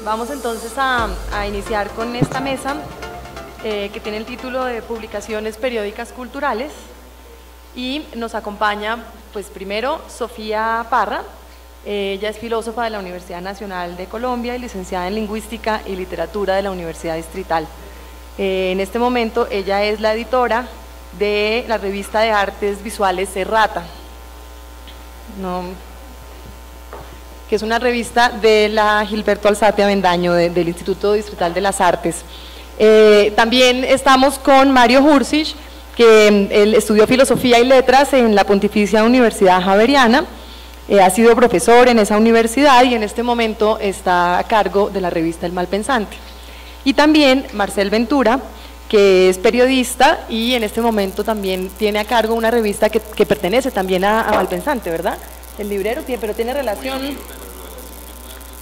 Vamos entonces a iniciar con esta mesa que tiene el título de Publicaciones Periódicas Culturales, y nos acompaña pues primero Sofía Parra. Ella es filósofa de la Universidad Nacional de Colombia y licenciada en Lingüística y Literatura de la Universidad Distrital. En este momento ella es la editora de la revista de artes visuales Errata, que es una revista de la Gilberto Alzate Avendaño, del Instituto Distrital de las Artes. También estamos con Mario Hursich, que él estudió Filosofía y Letras en la Pontificia Universidad Javeriana, ha sido profesor en esa universidad y en este momento está a cargo de la revista El Malpensante. Y también Marcel Ventura, que es periodista y en este momento también tiene a cargo una revista que pertenece también a Malpensante, ¿verdad? El librero, pero tiene relación.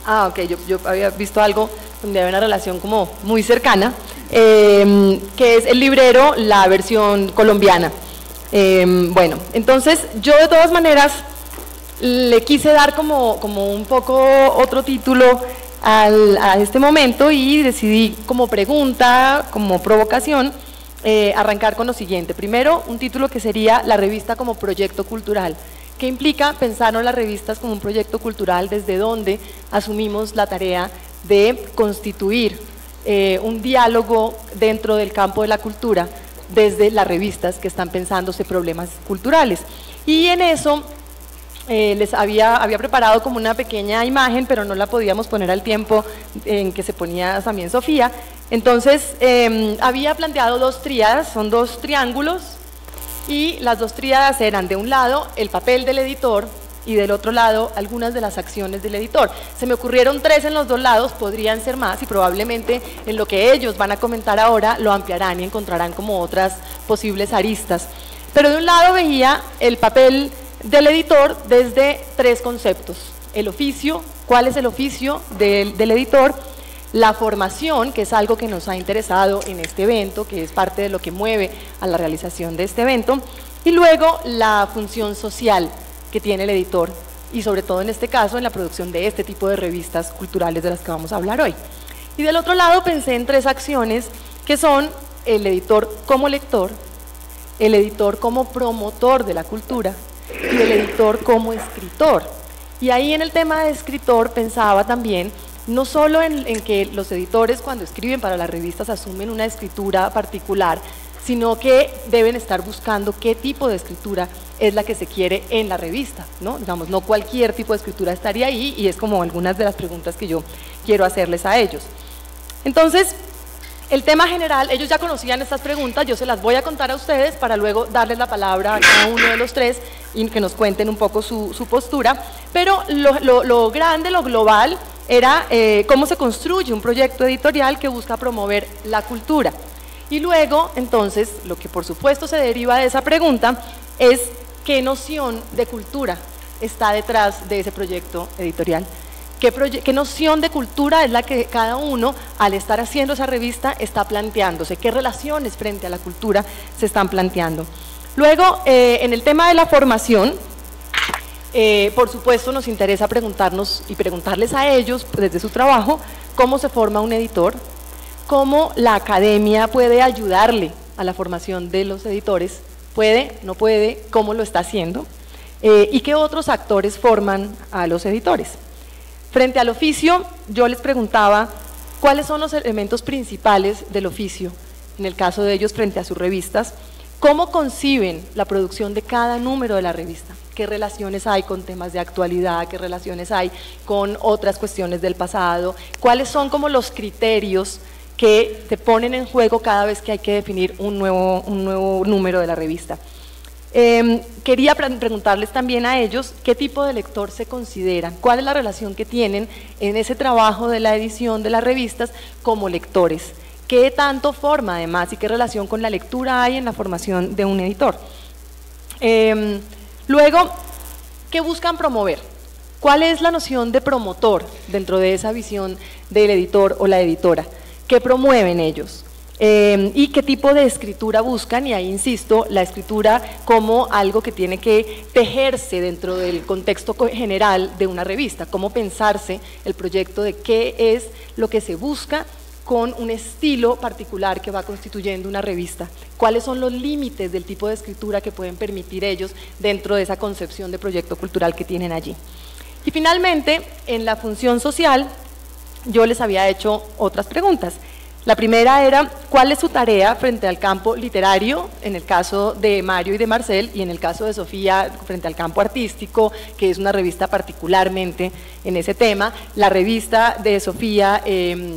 Ah, ok, yo había visto algo donde había una relación como muy cercana, que es el librero, la versión colombiana. Bueno, entonces yo de todas maneras le quise dar como un poco otro título a este momento y decidí como pregunta, como provocación, arrancar con lo siguiente. Primero, un título que sería La revista como proyecto cultural. ¿Qué implica pensarnos las revistas como un proyecto cultural? Desde donde asumimos la tarea de constituir un diálogo dentro del campo de la cultura desde las revistas que están pensándose problemas culturales. Y en eso les había preparado como una pequeña imagen, pero no la podíamos poner al tiempo en que se ponía también Sofía. Entonces había planteado dos tríadas, son dos triángulos, y las dos tríadas eran de un lado el papel del editor y del otro lado algunas de las acciones del editor. Se me ocurrieron tres en los dos lados, podrían ser más y probablemente en lo que ellos van a comentar ahora lo ampliarán y encontrarán como otras posibles aristas. Pero de un lado veía el papel del editor desde tres conceptos: el oficio, cuál es el oficio del editor; la formación, que es algo que nos ha interesado en este evento, que es parte de lo que mueve a la realización de este evento; y luego la función social que tiene el editor, y sobre todo en este caso en la producción de este tipo de revistas culturales de las que vamos a hablar hoy. Y del otro lado pensé en tres acciones que son el editor como lector, el editor como promotor de la cultura y el editor como escritor. Y ahí en el tema de escritor pensaba también no solo en que los editores cuando escriben para las revistas asumen una escritura particular, sino que deben estar buscando qué tipo de escritura es la que se quiere en la revista, ¿no? Digamos, no cualquier tipo de escritura estaría ahí, y es como algunas de las preguntas que yo quiero hacerles a ellos. Entonces, el tema general, ellos ya conocían estas preguntas, yo se las voy a contar a ustedes para luego darles la palabra a cada uno de los tres y que nos cuenten un poco su postura, pero lo grande, lo global, era cómo se construye un proyecto editorial que busca promover la cultura. Y luego, entonces, lo que por supuesto se deriva de esa pregunta es qué noción de cultura está detrás de ese proyecto editorial. ¿Qué noción de cultura es la que cada uno, al estar haciendo esa revista, está planteándose? ¿Qué relaciones frente a la cultura se están planteando? Luego, en el tema de la formación, por supuesto nos interesa preguntarnos y preguntarles a ellos, desde su trabajo, cómo se forma un editor, cómo la academia puede ayudarle a la formación de los editores, puede, no puede, cómo lo está haciendo, y qué otros actores forman a los editores. Frente al oficio, yo les preguntaba cuáles son los elementos principales del oficio, en el caso de ellos frente a sus revistas, cómo conciben la producción de cada número de la revista, qué relaciones hay con temas de actualidad, qué relaciones hay con otras cuestiones del pasado, cuáles son como los criterios que se ponen en juego cada vez que hay que definir un nuevo número de la revista. Quería preguntarles también a ellos qué tipo de lector se consideran, cuál es la relación que tienen en ese trabajo de la edición de las revistas como lectores, qué tanto forma además y qué relación con la lectura hay en la formación de un editor. Luego, ¿qué buscan promover? ¿Cuál es la noción de promotor dentro de esa visión del editor o la editora? ¿Qué promueven ellos? y qué tipo de escritura buscan, y ahí insisto, la escritura como algo que tiene que tejerse dentro del contexto general de una revista, cómo pensarse el proyecto de qué es lo que se busca con un estilo particular que va constituyendo una revista, cuáles son los límites del tipo de escritura que pueden permitir ellos dentro de esa concepción de proyecto cultural que tienen allí. Y finalmente, en la función social, yo les había hecho otras preguntas. La primera era, ¿cuál es su tarea frente al campo literario, en el caso de Mario y de Marcel, y en el caso de Sofía, frente al campo artístico, que es una revista particularmente en ese tema? La revista de Sofía,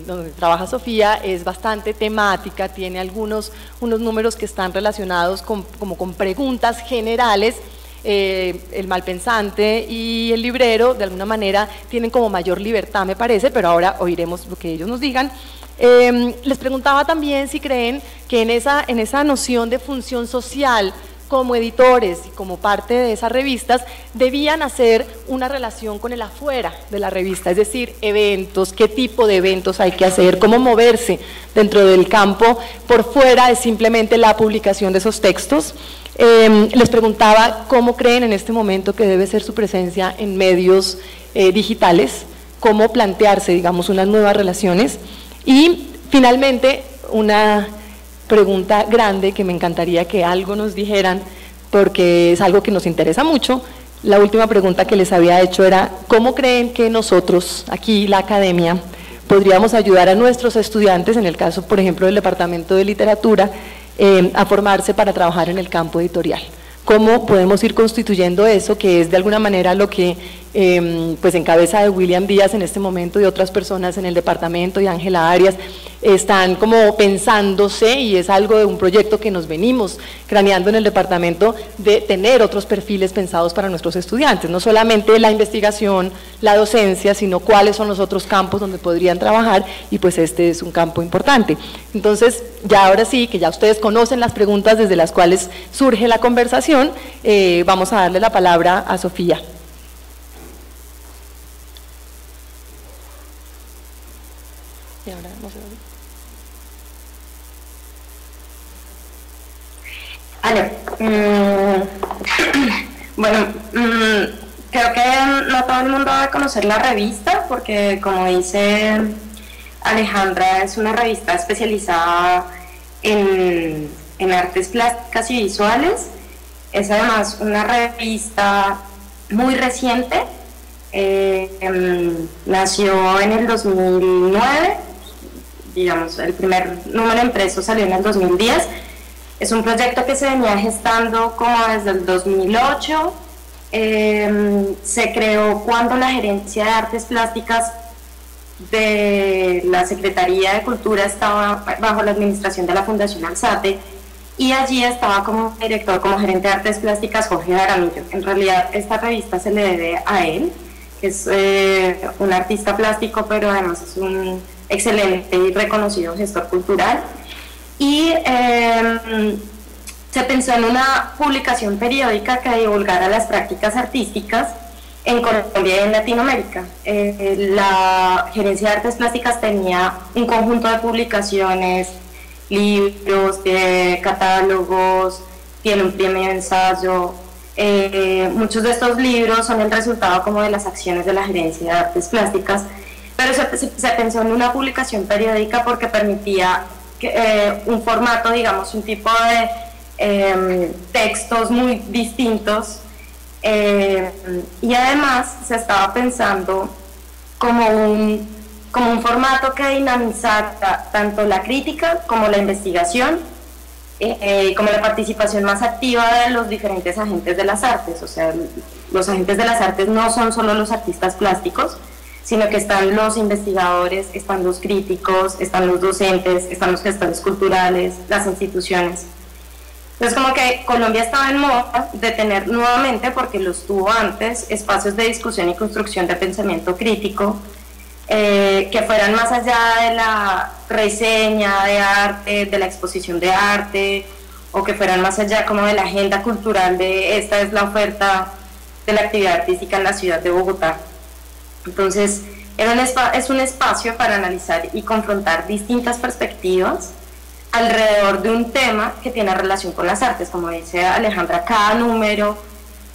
donde trabaja Sofía, es bastante temática, tiene unos números que están relacionados como con preguntas generales. El malpensante y el librero, de alguna manera, tienen como mayor libertad, me parece, pero ahora oiremos lo que ellos nos digan. Les preguntaba también si creen que en esa noción de función social como editores y como parte de esas revistas debían hacer una relación con el afuera de la revista, es decir, eventos, qué tipo de eventos hay que hacer, cómo moverse dentro del campo por fuera de simplemente la publicación de esos textos. Les preguntaba cómo creen en este momento que debe ser su presencia en medios digitales, cómo plantearse, digamos, unas nuevas relaciones. Y finalmente, una pregunta grande que me encantaría que algo nos dijeran, porque es algo que nos interesa mucho. La última pregunta que les había hecho era, ¿cómo creen que nosotros, aquí la academia, podríamos ayudar a nuestros estudiantes, en el caso, por ejemplo, del Departamento de Literatura, a formarse para trabajar en el campo editorial? ¿Cómo podemos ir constituyendo eso, que es de alguna manera lo que pues en cabeza de William Díaz en este momento y otras personas en el departamento y Ángela Arias están como pensándose, y es algo de un proyecto que nos venimos craneando en el departamento, de tener otros perfiles pensados para nuestros estudiantes, no solamente la investigación, la docencia, sino cuáles son los otros campos donde podrían trabajar, y pues este es un campo importante. Entonces, ya ahora sí, que ya ustedes conocen las preguntas desde las cuales surge la conversación, vamos a darle la palabra a Sofía. Y ahora no sé dónde. Vale. Bueno, creo que no todo el mundo debe conocer la revista, porque como dice Alejandra, es una revista especializada en artes plásticas y visuales. Es además una revista muy reciente, nació en el 2009, digamos, el primer número impreso salió en el 2010. Es un proyecto que se venía gestando como desde el 2008. Se creó cuando la Gerencia de Artes Plásticas de la Secretaría de Cultura estaba bajo la administración de la Fundación Alzate, y allí estaba como director, como gerente de Artes Plásticas, Jorge Jaramillo. En realidad esta revista se le debe a él, que es un artista plástico, pero además es un excelente y reconocido gestor cultural. Y se pensó en una publicación periódica que divulgara las prácticas artísticas en Colombia y en Latinoamérica. La Gerencia de Artes Plásticas tenía un conjunto de publicaciones, libros, catálogos, tiene un premio de ensayo. Muchos de estos libros son el resultado como de las acciones de la Gerencia de Artes Plásticas, pero se pensó en una publicación periódica porque permitía un formato, digamos, un tipo de textos muy distintos, y además se estaba pensando como un formato que dinamizara tanto la crítica como la investigación, como la participación más activa de los diferentes agentes de las artes. O sea, los agentes de las artes no son solo los artistas plásticos, sino que están los investigadores, están los críticos, están los docentes, están los gestores culturales, las instituciones. Entonces, como que Colombia estaba en moda de tener nuevamente, porque los tuvo antes, espacios de discusión y construcción de pensamiento crítico, que fueran más allá de la reseña de arte, de la exposición de arte, o que fueran más allá como de la agenda cultural de esta es la oferta de la actividad artística en la ciudad de Bogotá. Entonces, es un espacio para analizar y confrontar distintas perspectivas alrededor de un tema que tiene relación con las artes. Como dice Alejandra, cada número,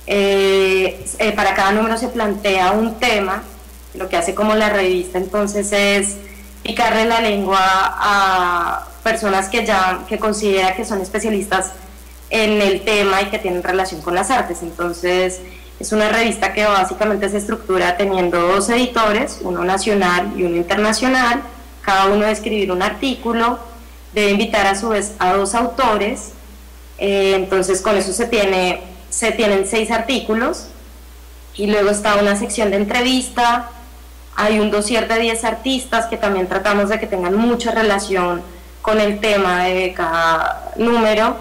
para cada número se plantea un tema. Lo que hace como la revista entonces es picarle la lengua a personas que considera que son especialistas en el tema y que tienen relación con las artes. Entonces es una revista que básicamente se estructura teniendo 2 editores, uno nacional y uno internacional, cada uno debe escribir un artículo, debe invitar a su vez a 2 autores, entonces con eso se tienen 6 artículos, y luego está una sección de entrevista, hay un dossier de 10 artistas que también tratamos de que tengan mucha relación con el tema de cada número,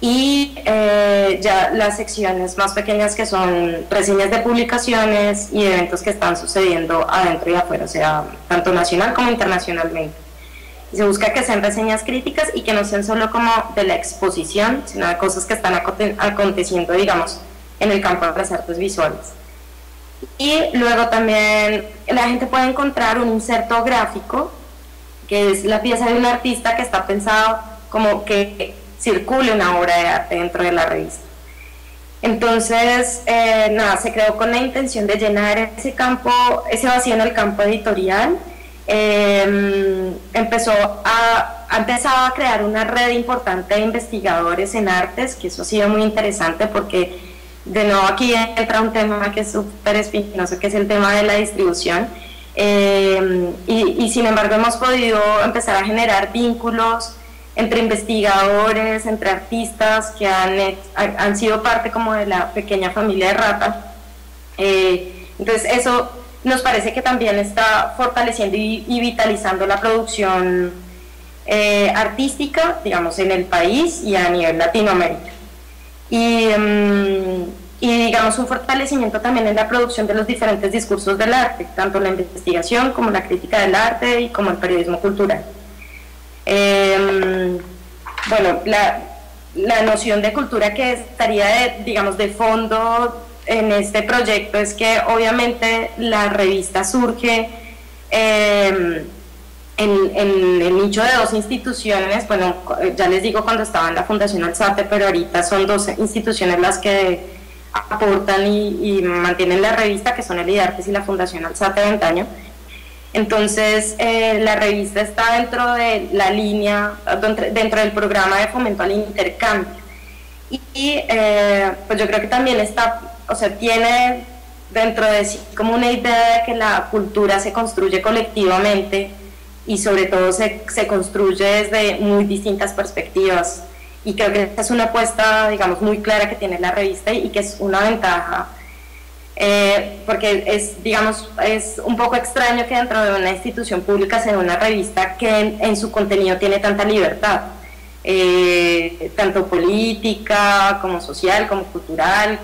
y ya las secciones más pequeñas que son reseñas de publicaciones y eventos que están sucediendo adentro y afuera, o sea, tanto nacional como internacionalmente. Y se busca que sean reseñas críticas y que no sean solo como de la exposición, sino de cosas que están aconteciendo, digamos, en el campo de las artes visuales. Y luego también la gente puede encontrar un inserto gráfico, que es la pieza de un artista que está pensado como que circule una obra de arte dentro de la revista. Entonces, nada, se creó con la intención de llenar ese campo, ese vacío en el campo editorial. Empezado a crear una red importante de investigadores en artes, que eso ha sido muy interesante porque de nuevo aquí entra un tema que es súper espinoso, que es el tema de la distribución, y sin embargo hemos podido empezar a generar vínculos entre investigadores, entre artistas que han sido parte como de la pequeña familia de Rata. Entonces eso nos parece que también está fortaleciendo y vitalizando la producción artística, digamos, en el país y a nivel Latinoamérica. Y digamos un fortalecimiento también en la producción de los diferentes discursos del arte, tanto la investigación como la crítica del arte y como el periodismo cultural. Bueno, la noción de cultura que estaría digamos de fondo en este proyecto es que obviamente la revista surge en el nicho de 2 instituciones. Bueno, ya les digo cuando estaba en la Fundación Alzate, pero ahorita son 2 instituciones las que aportan y mantienen la revista, que son el IDARTES y la Fundación Alzate Avendaño. Entonces la revista está dentro de la línea, dentro del programa de fomento al intercambio, y pues yo creo que también está, o sea, tiene dentro de sí como una idea de que la cultura se construye colectivamente y sobre todo se construye desde muy distintas perspectivas, y creo que esta es una apuesta, digamos, muy clara que tiene la revista y que es una ventaja. Porque es un poco extraño que dentro de una institución pública sea una revista que en su contenido tiene tanta libertad, tanto política como social, como cultural,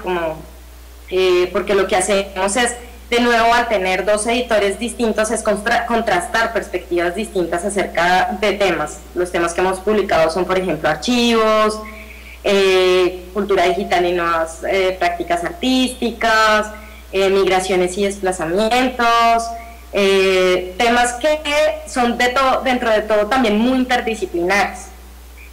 porque lo que hacemos es, de nuevo, al tener 2 editores distintos, es contrastar perspectivas distintas acerca de temas. Los temas que hemos publicado son, por ejemplo, archivos, cultura digital y nuevas prácticas artísticas, migraciones y desplazamientos, temas que son dentro de todo también muy interdisciplinares.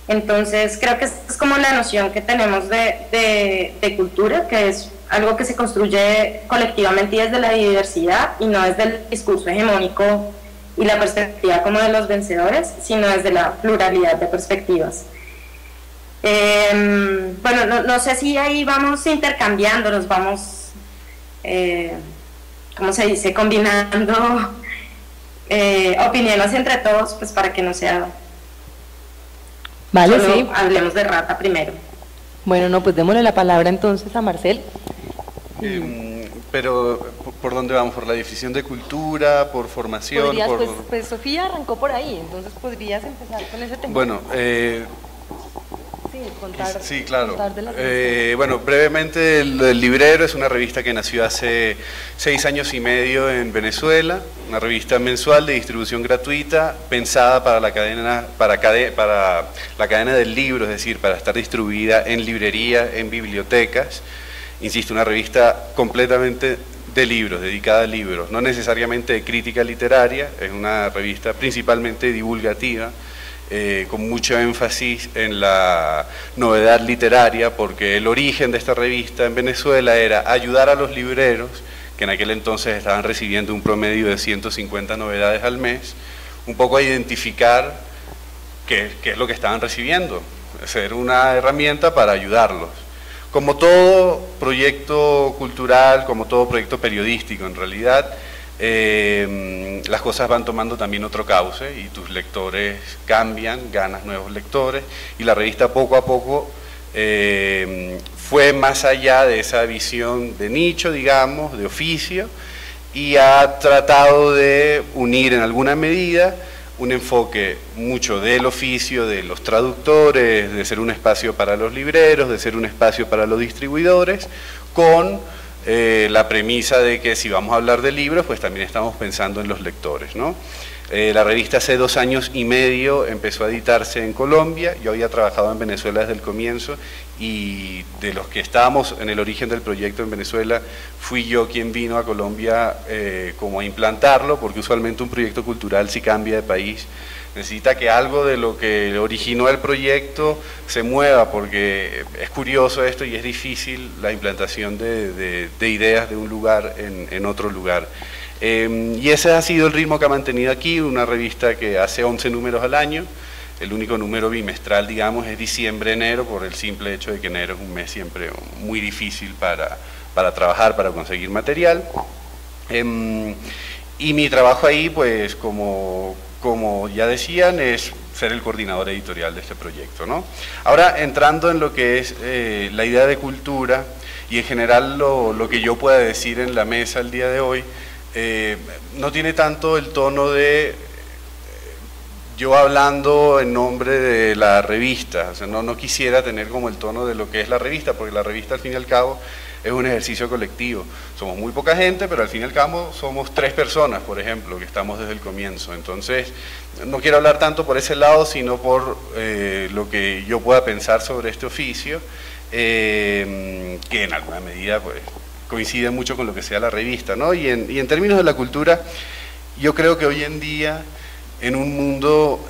Entonces creo que es como la noción que tenemos de cultura, que es algo que se construye colectivamente y desde la diversidad y no desde el discurso hegemónico y la perspectiva como de los vencedores, sino desde la pluralidad de perspectivas. Bueno, no sé si ahí vamos intercambiando, nos vamos, ¿cómo se dice?, combinando opiniones entre todos, pues para que no sea... Vale, solo sí. Hablemos de Rata primero. Bueno, no, pues démosle la palabra entonces a Marcel. Pero, ¿por dónde vamos? ¿Por la definición de cultura? ¿Por formación? Pues Sofía arrancó por ahí, entonces podrías empezar con ese tema. Bueno, contar, sí, claro. Contar de la bueno, brevemente, el Librero es una revista que nació hace 6 años y medio en Venezuela, una revista mensual de distribución gratuita, pensada para la cadena, para la cadena del libro, es decir, para estar distribuida en librerías, en bibliotecas. Insisto, una revista completamente de libros, dedicada a libros, no necesariamente de crítica literaria, es una revista principalmente divulgativa, con mucho énfasis en la novedad literaria, porque el origen de esta revista en Venezuela era ayudar a los libreros, que en aquel entonces estaban recibiendo un promedio de 150 novedades al mes, un poco a identificar qué es lo que estaban recibiendo, ser una herramienta para ayudarlos. Como todo proyecto cultural, como todo proyecto periodístico en realidad, las cosas van tomando también otro cauce y tus lectores cambian, ganas nuevos lectores, y la revista poco a poco fue más allá de esa visión de nicho, digamos, de oficio, y ha tratado de unir en alguna medida un enfoque mucho del oficio, de los traductores, de ser un espacio para los libreros, de ser un espacio para los distribuidores, con la premisa de que si vamos a hablar de libros, pues también estamos pensando en los lectores, ¿no? La revista hace 2 años y medio empezó a editarse en Colombia. Yo había trabajado en Venezuela desde el comienzo, y de los que estábamos en el origen del proyecto en Venezuela, fui yo quien vino a Colombia como a implantarlo, porque usualmente un proyecto cultural, si cambia de país, necesita que algo de lo que originó el proyecto se mueva, porque es curioso esto y es difícil la implantación de ideas de un lugar en otro lugar. Y ese ha sido el ritmo que ha mantenido aquí, una revista que hace 11 números al año. El único número bimestral, digamos, es diciembre-enero, por el simple hecho de que enero es un mes siempre muy difícil para trabajar, para conseguir material. Y mi trabajo ahí, pues, como ya decían, es ser el coordinador editorial de este proyecto, ¿no? Ahora, entrando en lo que es la idea de cultura, y en general lo que yo pueda decir en la mesa el día de hoy, no tiene tanto el tono de yo hablando en nombre de la revista, o sea, no quisiera tener como el tono de lo que es la revista, porque la revista al fin y al cabo es un ejercicio colectivo. Somos muy poca gente, pero al fin y al cabo somos 3 personas, por ejemplo, que estamos desde el comienzo. Entonces, no quiero hablar tanto por ese lado, sino por lo que yo pueda pensar sobre este oficio, que en alguna medida pues coincide mucho con lo que sea la revista, ¿no? Y en términos de la cultura, yo creo que hoy en día, en un mundo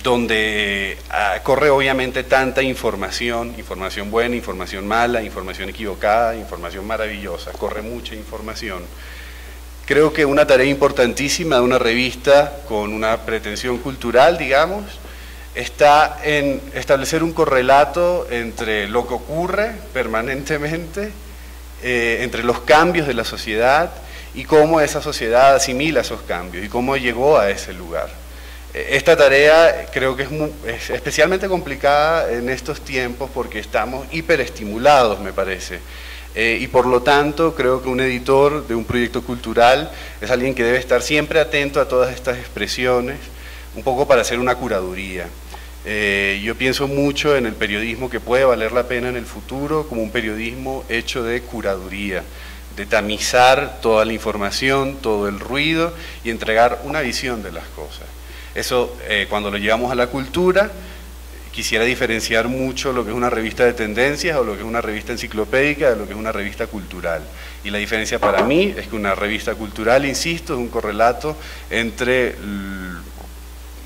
donde corre obviamente tanta información buena, información mala, información equivocada, información maravillosa, corre mucha información. Creo que una tarea importantísima de una revista con una pretensión cultural, digamos, está en establecer un correlato entre lo que ocurre permanentemente, entre los cambios de la sociedad y cómo esa sociedad asimila esos cambios y cómo llegó a ese lugar. Esta tarea creo que es especialmente complicada en estos tiempos porque estamos hiperestimulados, me parece. Y por lo tanto creo que un editor de un proyecto cultural es alguien que debe estar siempre atento a todas estas expresiones, un poco para hacer una curaduría. Yo pienso mucho en el periodismo que puede valer la pena en el futuro como un periodismo hecho de curaduría, de tamizar toda la información, todo el ruido y entregar una visión de las cosas. Eso, cuando lo llevamos a la cultura, quisiera diferenciar mucho lo que es una revista de tendencias o lo que es una revista enciclopédica de lo que es una revista cultural. Y la diferencia para mí es que una revista cultural, insisto, es un correlato entre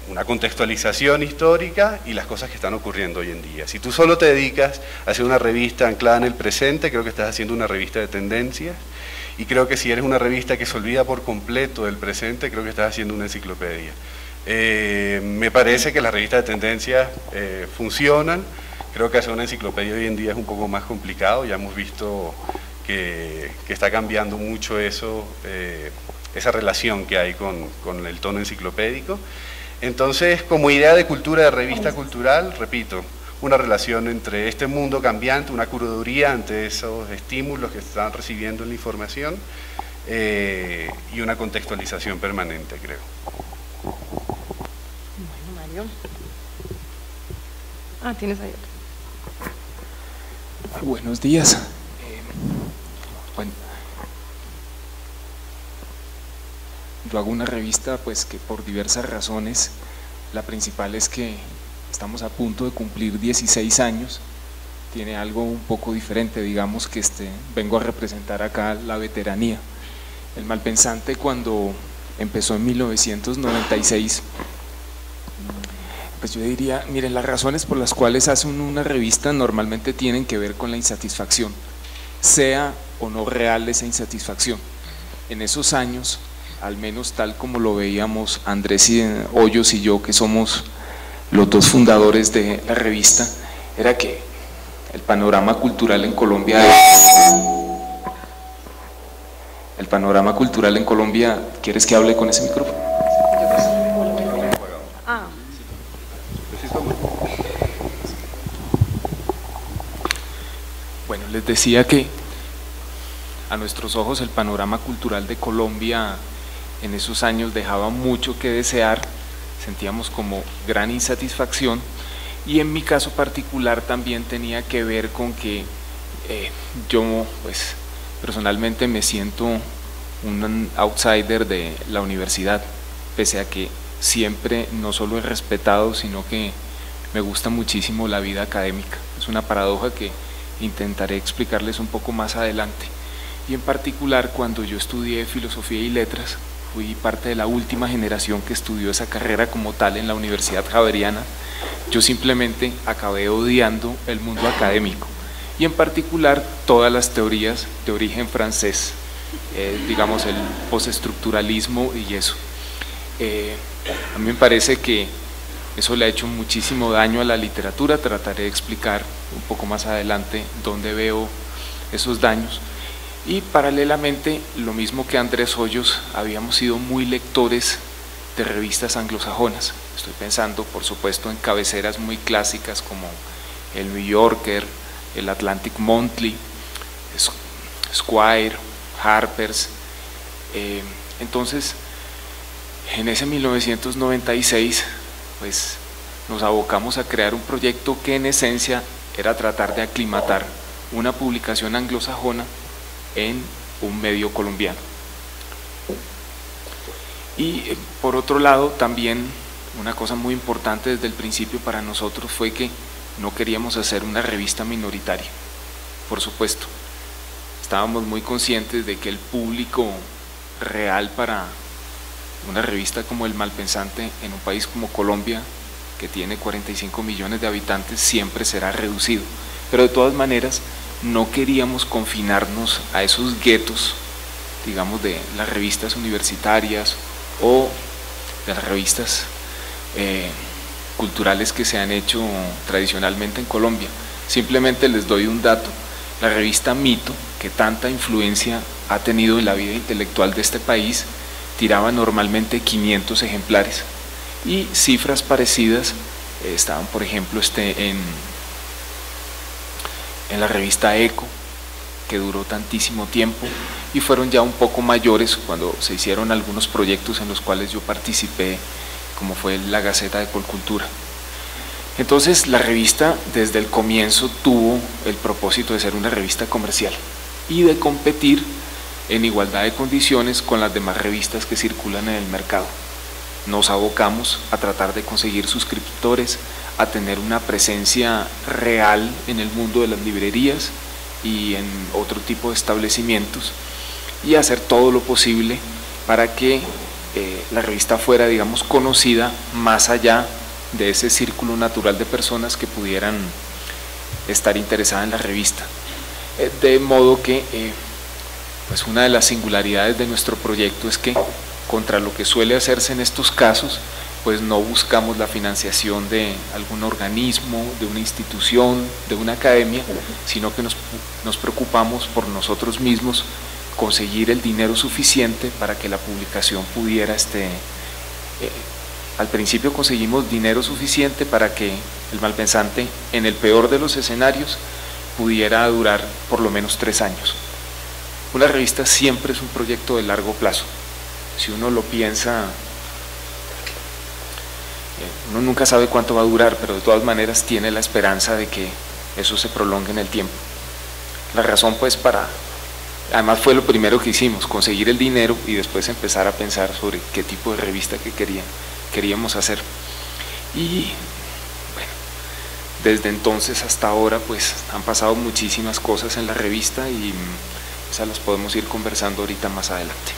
una contextualización histórica y las cosas que están ocurriendo hoy en día. Si tú solo te dedicas a hacer una revista anclada en el presente, creo que estás haciendo una revista de tendencias, y creo que si eres una revista que se olvida por completo del presente, creo que estás haciendo una enciclopedia. Me parece que las revistas de tendencias funcionan. Creo que hacer una enciclopedia hoy en día es un poco más complicado. Ya hemos visto que está cambiando mucho eso, esa relación que hay con el tono enciclopédico. Entonces, como idea de cultura, de revista cultural, repito, una relación entre este mundo cambiante, una curaduría ante esos estímulos que están recibiendo en la información, y una contextualización permanente, creo. Bueno, Mario. Tienes ahí otro. Buenos días. Bueno, yo hago una revista pues que por diversas razones, la principal es que estamos a punto de cumplir 16 años, tiene algo un poco diferente, digamos que vengo a representar acá la veteranía. El Malpensante, cuando empezó en 1996, Pues yo diría, miren, las razones por las cuales hacen una revista normalmente tienen que ver con la insatisfacción, sea o no real esa insatisfacción. En esos años, al menos tal como lo veíamos Andrés Hoyos y yo, que somos los dos fundadores de la revista, era que el panorama cultural en Colombia, ¿quieres que hable con ese micrófono? Bueno, les decía que a nuestros ojos el panorama cultural de Colombia en esos años dejaba mucho que desear, sentíamos como gran insatisfacción, y en mi caso particular también tenía que ver con que yo pues personalmente me siento un outsider de la universidad, pese a que siempre no solo he respetado, sino que me gusta muchísimo la vida académica. Es una paradoja que intentaré explicarles un poco más adelante. Y en particular, cuando yo estudié Filosofía y Letras, fui parte de la última generación que estudió esa carrera como tal en la Universidad Javeriana. Yo simplemente acabé odiando el mundo académico y en particular todas las teorías de origen francés, digamos el postestructuralismo y eso. A mí me parece que eso le ha hecho muchísimo daño a la literatura. Trataré de explicar un poco más adelante dónde veo esos daños. Y paralelamente, lo mismo que Andrés Hoyos, habíamos sido muy lectores de revistas anglosajonas. Estoy pensando, por supuesto, en cabeceras muy clásicas como el New Yorker, el Atlantic Monthly, Squire, Harper's. Entonces, en ese 1996, pues nos abocamos a crear un proyecto que en esencia era tratar de aclimatar una publicación anglosajona en un medio colombiano. Y por otro lado, también una cosa muy importante desde el principio para nosotros fue que no queríamos hacer una revista minoritaria. Por supuesto, estábamos muy conscientes de que el público real para una revista como El Malpensante en un país como Colombia, que tiene 45 millones de habitantes, siempre será reducido, pero de todas maneras no queríamos confinarnos a esos guetos, digamos, de las revistas universitarias o de las revistas culturales que se han hecho tradicionalmente en Colombia. Simplemente les doy un dato: la revista Mito, que tanta influencia ha tenido en la vida intelectual de este país, tiraba normalmente 500 ejemplares, y cifras parecidas estaban, por ejemplo, en la revista Eco, que duró tantísimo tiempo, y fueron ya un poco mayores cuando se hicieron algunos proyectos en los cuales yo participé, como fue la Gaceta de Colcultura. Entonces la revista desde el comienzo tuvo el propósito de ser una revista comercial y de competir en igualdad de condiciones con las demás revistas que circulan en el mercado. Nos abocamos a tratar de conseguir suscriptores, a tener una presencia real en el mundo de las librerías y en otro tipo de establecimientos, y hacer todo lo posible para que la revista fuera, digamos, conocida más allá de ese círculo natural de personas que pudieran estar interesadas en la revista. De modo que pues una de las singularidades de nuestro proyecto es que, contra lo que suele hacerse en estos casos, pues no buscamos la financiación de algún organismo, de una institución, de una academia, sino que nos preocupamos por nosotros mismos conseguir el dinero suficiente para que la publicación pudiera, al principio conseguimos dinero suficiente para que El Malpensante, en el peor de los escenarios, pudiera durar por lo menos 3 años. Una revista siempre es un proyecto de largo plazo. Si uno lo piensa, uno nunca sabe cuánto va a durar, pero de todas maneras tiene la esperanza de que eso se prolongue en el tiempo. La razón, pues, además fue lo primero que hicimos, conseguir el dinero y después empezar a pensar sobre qué tipo de revista que queríamos hacer. Y bueno, desde entonces hasta ahora pues han pasado muchísimas cosas en la revista y esas las podemos ir conversando ahorita más adelante.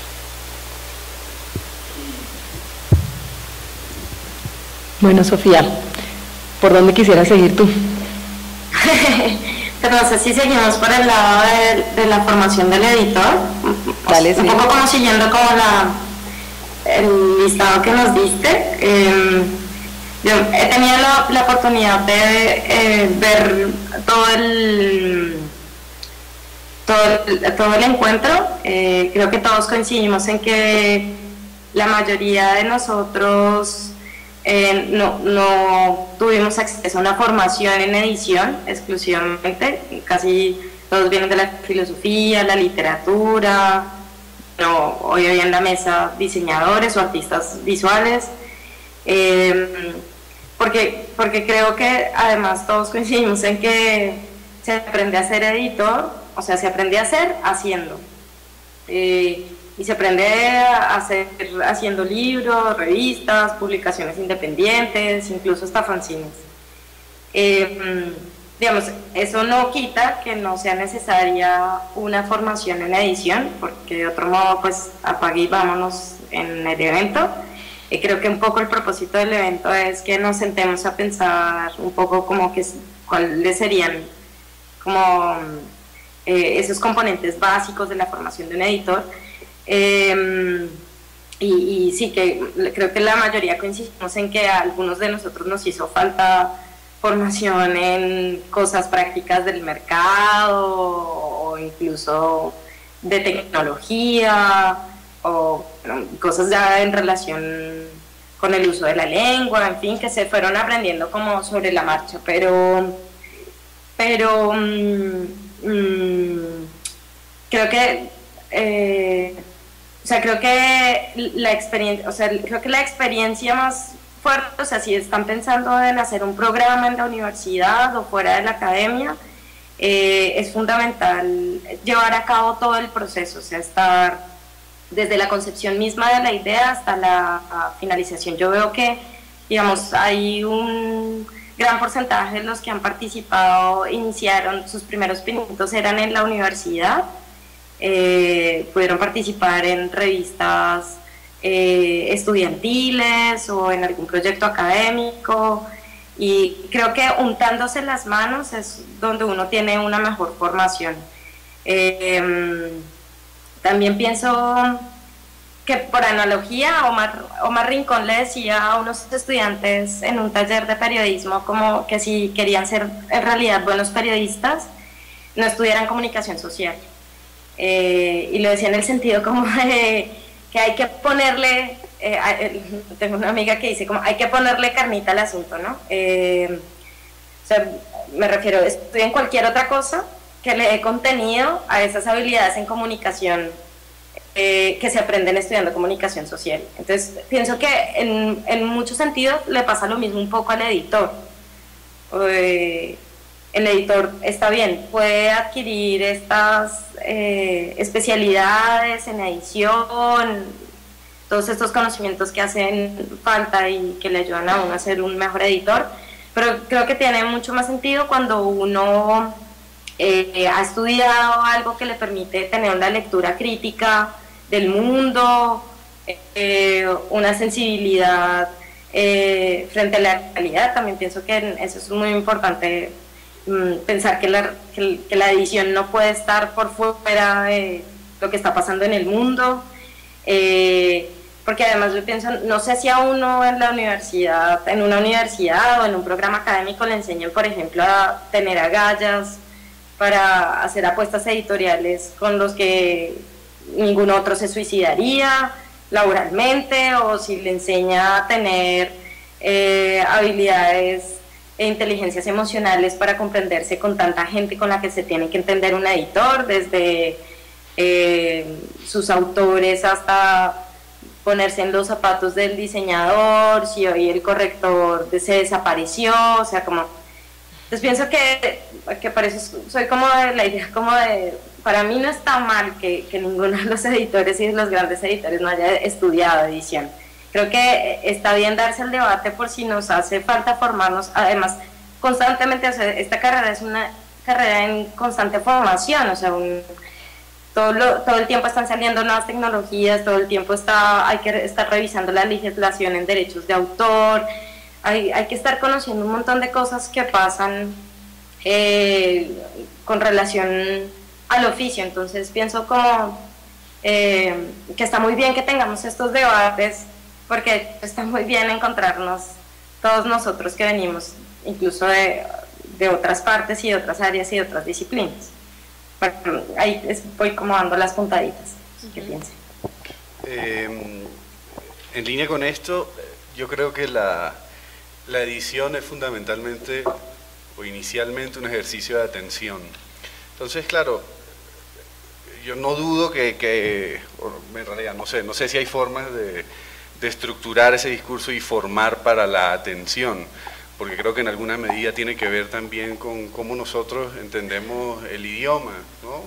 Bueno, Sofía, ¿Por dónde quisieras seguir tú? Pero no sé si seguimos por el lado de la formación del editor. Dale, un poco como siguiendo como el listado que nos diste. Yo he tenido la oportunidad de ver todo el encuentro. Creo que todos coincidimos en que la mayoría de nosotros no tuvimos acceso a una formación en edición exclusivamente. Casi todos vienen de la filosofía, la literatura. Hoy había en la mesa diseñadores o artistas visuales. Porque creo que además todos coincidimos en que se aprende a ser editor, o sea, se aprende a hacer haciendo. Y se aprende a hacer haciendo libros, revistas, publicaciones independientes, incluso hasta fanzines. Digamos, eso no quita que no sea necesaria una formación en edición, porque de otro modo, pues apague y vámonos en el evento. Creo que un poco el propósito del evento es que nos sentemos a pensar un poco como que cuáles serían como esos componentes básicos de la formación de un editor. Y sí, que creo que la mayoría coincidimos en que a algunos de nosotros nos hizo falta formación en cosas prácticas del mercado o incluso de tecnología o cosas ya en relación con el uso de la lengua, en fin, que se fueron aprendiendo como sobre la marcha, pero creo que creo que la experiencia más fuerte, o sea, si están pensando en hacer un programa en la universidad o fuera de la academia, es fundamental llevar a cabo todo el proceso, o sea, estar desde la concepción misma de la idea hasta la finalización. Yo veo que, digamos, hay un gran porcentaje de los que han participado, iniciaron sus primeros pinitos, eran en la universidad, pudieron participar en revistas estudiantiles o en algún proyecto académico, y creo que untándose las manos es donde uno tiene una mejor formación. También pienso que, por analogía, Omar Rincón le decía a unos estudiantes en un taller de periodismo como que si querían ser en realidad buenos periodistas, no estudiaran comunicación social. Y lo decía en el sentido como de que hay que ponerle, tengo una amiga que dice como hay que ponerle carnita al asunto, ¿no? O sea, me refiero, estudien cualquier otra cosa que le dé contenido a esas habilidades en comunicación que se aprenden estudiando comunicación social. Entonces, pienso que en muchos sentidos le pasa lo mismo un poco al editor. El editor está bien, puede adquirir estas especialidades en edición, todos estos conocimientos que hacen falta y que le ayudan a uno a ser un mejor editor, pero creo que tiene mucho más sentido cuando uno ha estudiado algo que le permite tener una lectura crítica del mundo, una sensibilidad frente a la realidad. También pienso que eso es muy importante, pensar que la edición no puede estar por fuera de lo que está pasando en el mundo, porque además yo pienso, no sé si a uno en la universidad, en una universidad o en un programa académico le enseñan, por ejemplo, a tener agallas para hacer apuestas editoriales con los que ningún otro se suicidaría laboralmente, o si le enseña a tener habilidades e inteligencias emocionales para comprenderse con tanta gente con la que se tiene que entender un editor, desde sus autores hasta ponerse en los zapatos del diseñador, si hoy el corrector se desapareció, o sea, como... Entonces pienso que por eso soy como de la idea como de, para mí no está mal que ninguno de los editores y de los grandes editores no haya estudiado edición. Creo que está bien darse el debate por si nos hace falta formarnos, además constantemente, o sea, esta carrera es una carrera en constante formación, o sea, todo el tiempo están saliendo nuevas tecnologías, todo el tiempo hay que estar revisando la legislación en derechos de autor, hay que estar conociendo un montón de cosas que pasan con relación al oficio. Entonces pienso como que está muy bien que tengamos estos debates, porque está muy bien encontrarnos todos nosotros que venimos incluso de otras partes y de otras áreas y de otras disciplinas. Bueno, ahí voy como dando las puntaditas. ¿Qué piensan? En línea con esto, yo creo que la edición es fundamentalmente o inicialmente un ejercicio de atención. Entonces, claro, yo no dudo que en realidad no sé si hay formas de estructurar ese discurso y formar para la atención, porque creo que en alguna medida tiene que ver también con cómo nosotros entendemos el idioma, ¿no?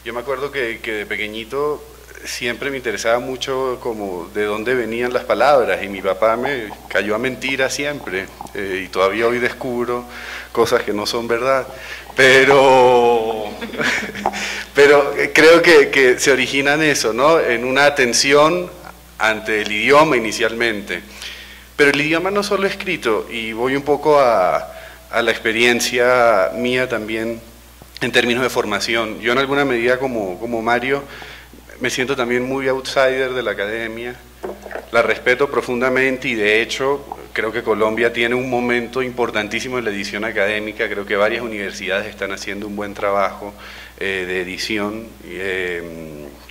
Yo me acuerdo que de pequeñito siempre me interesaba mucho como de dónde venían las palabras, y mi papá me cayó a mentira siempre, y todavía hoy descubro cosas que no son verdad, pero creo que se origina en eso, ¿no? En una atención ante el idioma inicialmente. Pero el idioma no solo escrito, y voy un poco a la experiencia mía también en términos de formación. Yo en alguna medida como Mario me siento también muy outsider de la academia, la respeto profundamente y de hecho creo que Colombia tiene un momento importantísimo en la edición académica, creo que varias universidades están haciendo un buen trabajo de edición,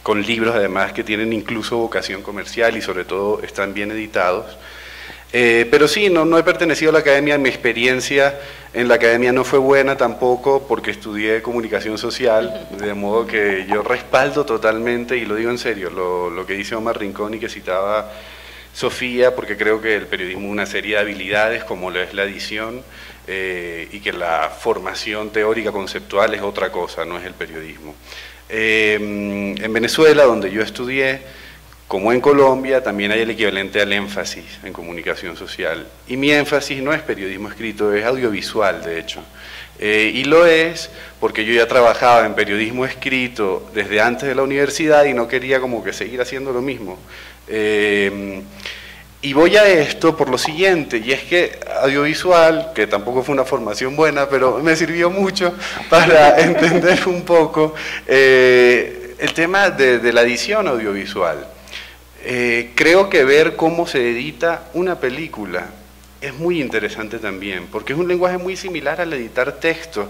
con libros además que tienen incluso vocación comercial y sobre todo están bien editados. Pero sí, no he pertenecido a la academia, mi experiencia en la academia no fue buena tampoco porque estudié comunicación social, de modo que yo respaldo totalmente, y lo digo en serio, lo que dice Omar Rincón y que citaba Sofía, porque creo que el periodismo es una serie de habilidades como lo es la edición, y que la formación teórica conceptual es otra cosa, no es el periodismo. En Venezuela, donde yo estudié, como en Colombia, también hay el equivalente al énfasis en comunicación social. Y mi énfasis no es periodismo escrito, es audiovisual, de hecho. Y lo es porque yo ya trabajaba en periodismo escrito desde antes de la universidad y no quería como que seguir haciendo lo mismo. Y voy a esto por lo siguiente, y es que audiovisual, que tampoco fue una formación buena, pero me sirvió mucho para entender un poco el tema de la edición audiovisual. Creo que ver cómo se edita una película es muy interesante también, porque es un lenguaje muy similar al editar texto.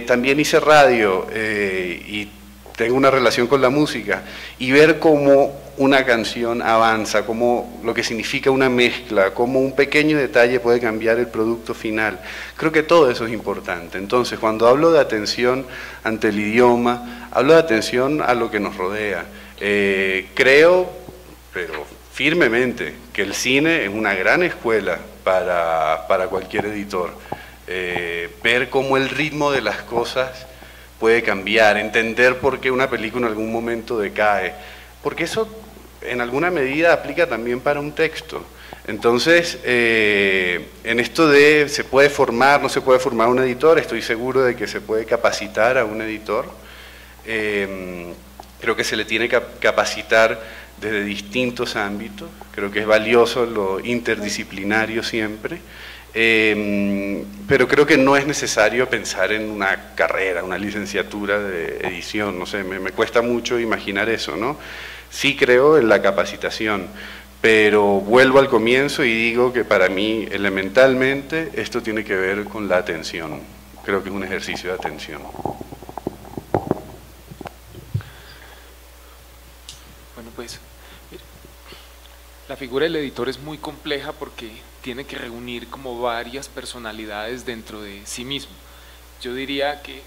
También hice radio y tengo una relación con la música, y ver cómo una canción avanza, cómo lo que significa una mezcla, cómo un pequeño detalle puede cambiar el producto final. Creo que todo eso es importante. Entonces, cuando hablo de atención ante el idioma, hablo de atención a lo que nos rodea. Creo, pero firmemente, que el cine es una gran escuela para cualquier editor. Ver cómo el ritmo de las cosas puede cambiar, entender por qué una película en algún momento decae, porque eso en alguna medida aplica también para un texto. Entonces, en esto de se puede formar, no se puede formar un editor, estoy seguro de que se puede capacitar a un editor. Creo que se le tiene que capacitar desde distintos ámbitos, creo que es valioso lo interdisciplinario siempre, pero creo que no es necesario pensar en una carrera, una licenciatura de edición, no sé, me cuesta mucho imaginar eso, ¿no? Sí creo en la capacitación, pero vuelvo al comienzo y digo que para mí, elementalmente, esto tiene que ver con la atención, creo que es un ejercicio de atención. Pues, la figura del editor es muy compleja porque tiene que reunir como varias personalidades dentro de sí mismo. Yo diría que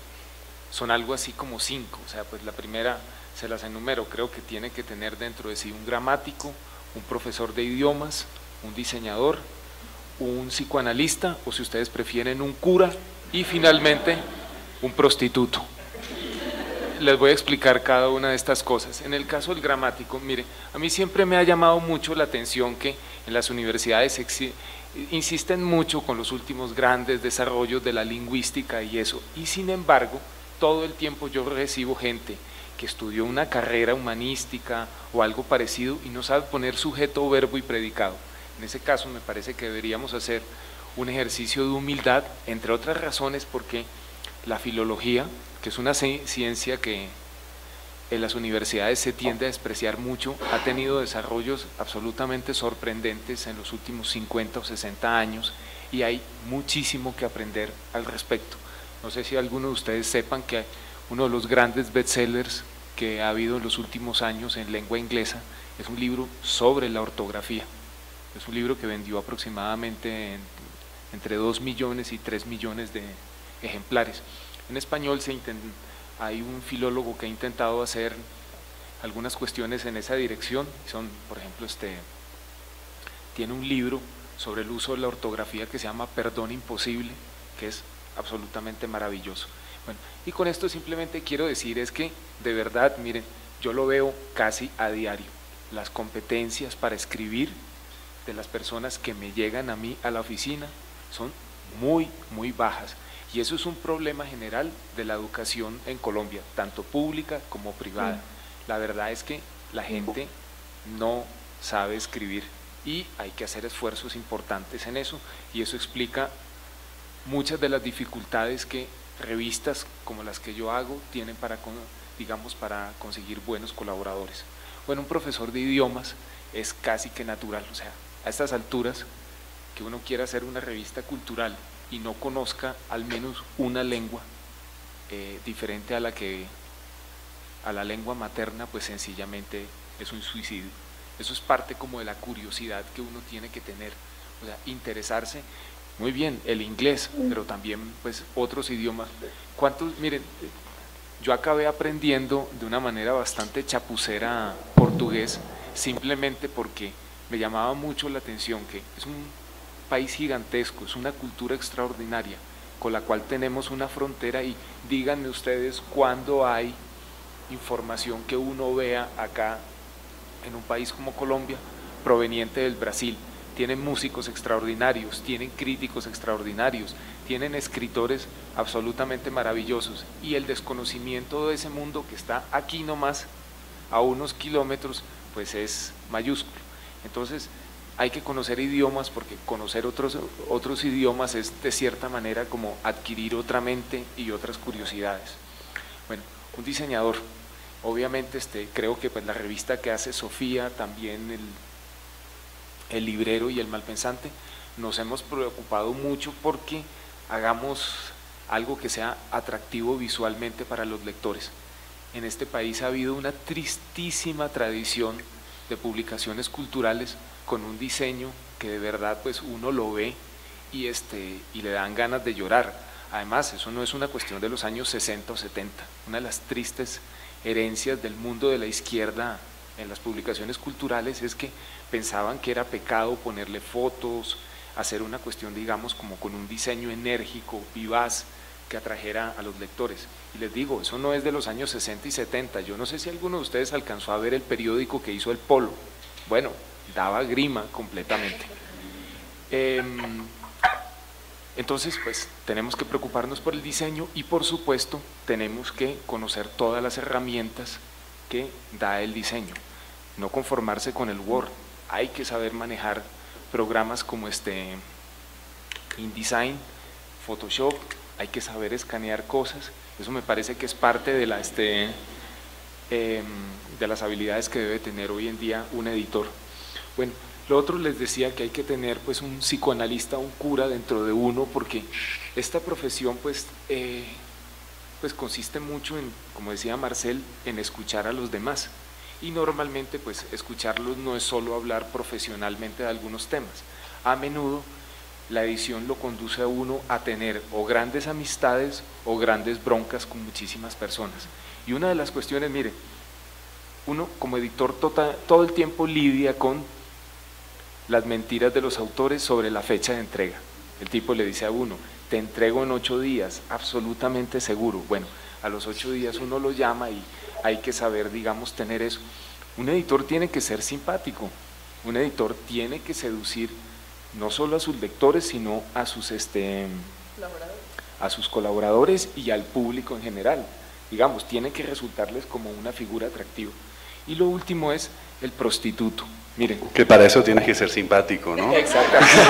son algo así como 5, o sea, pues la primera se las enumero, creo que tiene que tener dentro de sí un gramático, un profesor de idiomas, un diseñador, un psicoanalista, o si ustedes prefieren un cura, y finalmente un prostituto. Les voy a explicar cada una de estas cosas. En el caso del gramático, mire, a mí siempre me ha llamado mucho la atención que en las universidades insisten mucho con los últimos grandes desarrollos de la lingüística y eso, y sin embargo, todo el tiempo yo recibo gente que estudió una carrera humanística o algo parecido y no sabe poner sujeto, verbo y predicado. En ese caso me parece que deberíamos hacer un ejercicio de humildad, entre otras razones porque la filología, que es una ciencia que en las universidades se tiende a despreciar mucho, ha tenido desarrollos absolutamente sorprendentes en los últimos 50 o 60 años y hay muchísimo que aprender al respecto. No sé si algunos de ustedes sepan que uno de los grandes bestsellers que ha habido en los últimos años en lengua inglesa es un libro sobre la ortografía. Es un libro que vendió aproximadamente entre 2 millones y 3 millones de ejemplares. En español hay un filólogo que ha intentado hacer algunas cuestiones en esa dirección, son, por ejemplo, tiene un libro sobre el uso de la ortografía que se llama Perdón Imposible, que es absolutamente maravilloso. Bueno, y con esto simplemente quiero decir es que, de verdad, miren, yo lo veo casi a diario, las competencias para escribir de las personas que me llegan a mí a la oficina son muy, muy bajas. Y eso es un problema general de la educación en Colombia, tanto pública como privada. La verdad es que la gente no sabe escribir y hay que hacer esfuerzos importantes en eso, y eso explica muchas de las dificultades que revistas como las que yo hago tienen para conseguir buenos colaboradores. Bueno, un profesor de idiomas es casi que natural, o sea, a estas alturas que uno quiera hacer una revista cultural y no conozca al menos una lengua diferente a la lengua materna, pues sencillamente es un suicidio. Eso es parte como de la curiosidad que uno tiene que tener, o sea, interesarse. Muy bien, el inglés, pero también pues otros idiomas. Miren, yo acabé aprendiendo de una manera bastante chapucera portugués, simplemente porque me llamaba mucho la atención que es un país gigantesco, es una cultura extraordinaria, con la cual tenemos una frontera, y díganme ustedes cuándo hay información que uno vea acá en un país como Colombia proveniente del Brasil. Tienen músicos extraordinarios, tienen críticos extraordinarios, tienen escritores absolutamente maravillosos, y el desconocimiento de ese mundo que está aquí nomás a unos kilómetros pues es mayúsculo. Entonces hay que conocer idiomas, porque conocer otros idiomas es de cierta manera como adquirir otra mente y otras curiosidades. Bueno, un diseñador, obviamente creo que pues la revista que hace Sofía, también el librero y el malpensante, nos hemos preocupado mucho porque hagamos algo que sea atractivo visualmente para los lectores. En este país ha habido una tristísima tradición de publicaciones culturales con un diseño que de verdad pues uno lo ve y le dan ganas de llorar. Además, eso no es una cuestión de los años 60 o 70, una de las tristes herencias del mundo de la izquierda en las publicaciones culturales es que pensaban que era pecado ponerle fotos, hacer una cuestión digamos como con un diseño enérgico, vivaz, que atrajera a los lectores. Y les digo, eso no es de los años 60 y 70, yo no sé si alguno de ustedes alcanzó a ver el periódico que hizo El Polo. Bueno, daba grima completamente. Entonces pues tenemos que preocuparnos por el diseño, y por supuesto tenemos que conocer todas las herramientas que da el diseño, no conformarse con el Word, hay que saber manejar programas como InDesign, Photoshop, hay que saber escanear cosas. Eso me parece que es parte de las habilidades que debe tener hoy en día un editor. Bueno, lo otro les decía que hay que tener pues un psicoanalista, un cura dentro de uno, porque esta profesión pues consiste mucho en, como decía Marcel, en escuchar a los demás, y normalmente pues escucharlos no es solo hablar profesionalmente de algunos temas. A menudo la edición lo conduce a uno a tener o grandes amistades o grandes broncas con muchísimas personas. Y una de las cuestiones, mire, uno como editor todo el tiempo lidia con las mentiras de los autores sobre la fecha de entrega. El tipo le dice a uno, te entrego en 8 días, absolutamente seguro. Bueno, a los 8 días uno lo llama y hay que saber, digamos, tener eso. Un editor tiene que ser simpático, un editor tiene que seducir no solo a sus lectores, sino a sus colaboradores y al público en general. Digamos, tiene que resultarles como una figura atractiva. Y lo último es el prostituto. Miren. Que para eso tienes que ser simpático, ¿no? Exactamente.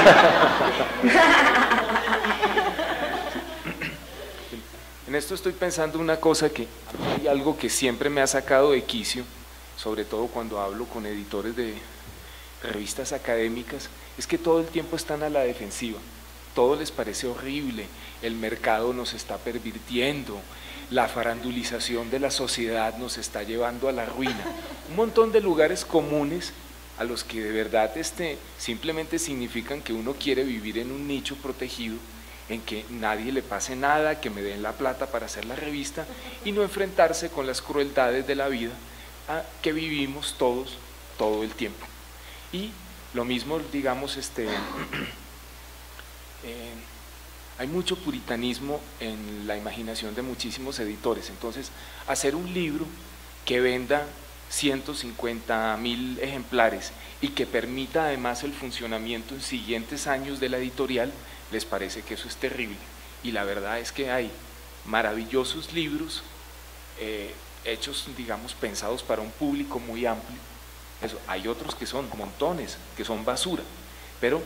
En esto estoy pensando una cosa que hay algo que siempre me ha sacado de quicio, sobre todo cuando hablo con editores de revistas académicas, es que todo el tiempo están a la defensiva, todo les parece horrible, el mercado nos está pervirtiendo, la farandulización de la sociedad nos está llevando a la ruina, un montón de lugares comunes a los que de verdad simplemente significan que uno quiere vivir en un nicho protegido, en que nadie le pase nada, que me den la plata para hacer la revista y no enfrentarse con las crueldades de la vida que vivimos todos, todo el tiempo. Y lo mismo, digamos, hay mucho puritanismo en la imaginación de muchísimos editores, entonces hacer un libro que venda 150.000 ejemplares y que permita además el funcionamiento en siguientes años de la editorial, les parece que eso es terrible, y la verdad es que hay maravillosos libros hechos, digamos, pensados para un público muy amplio. Eso, hay otros que son montones, que son basura, pero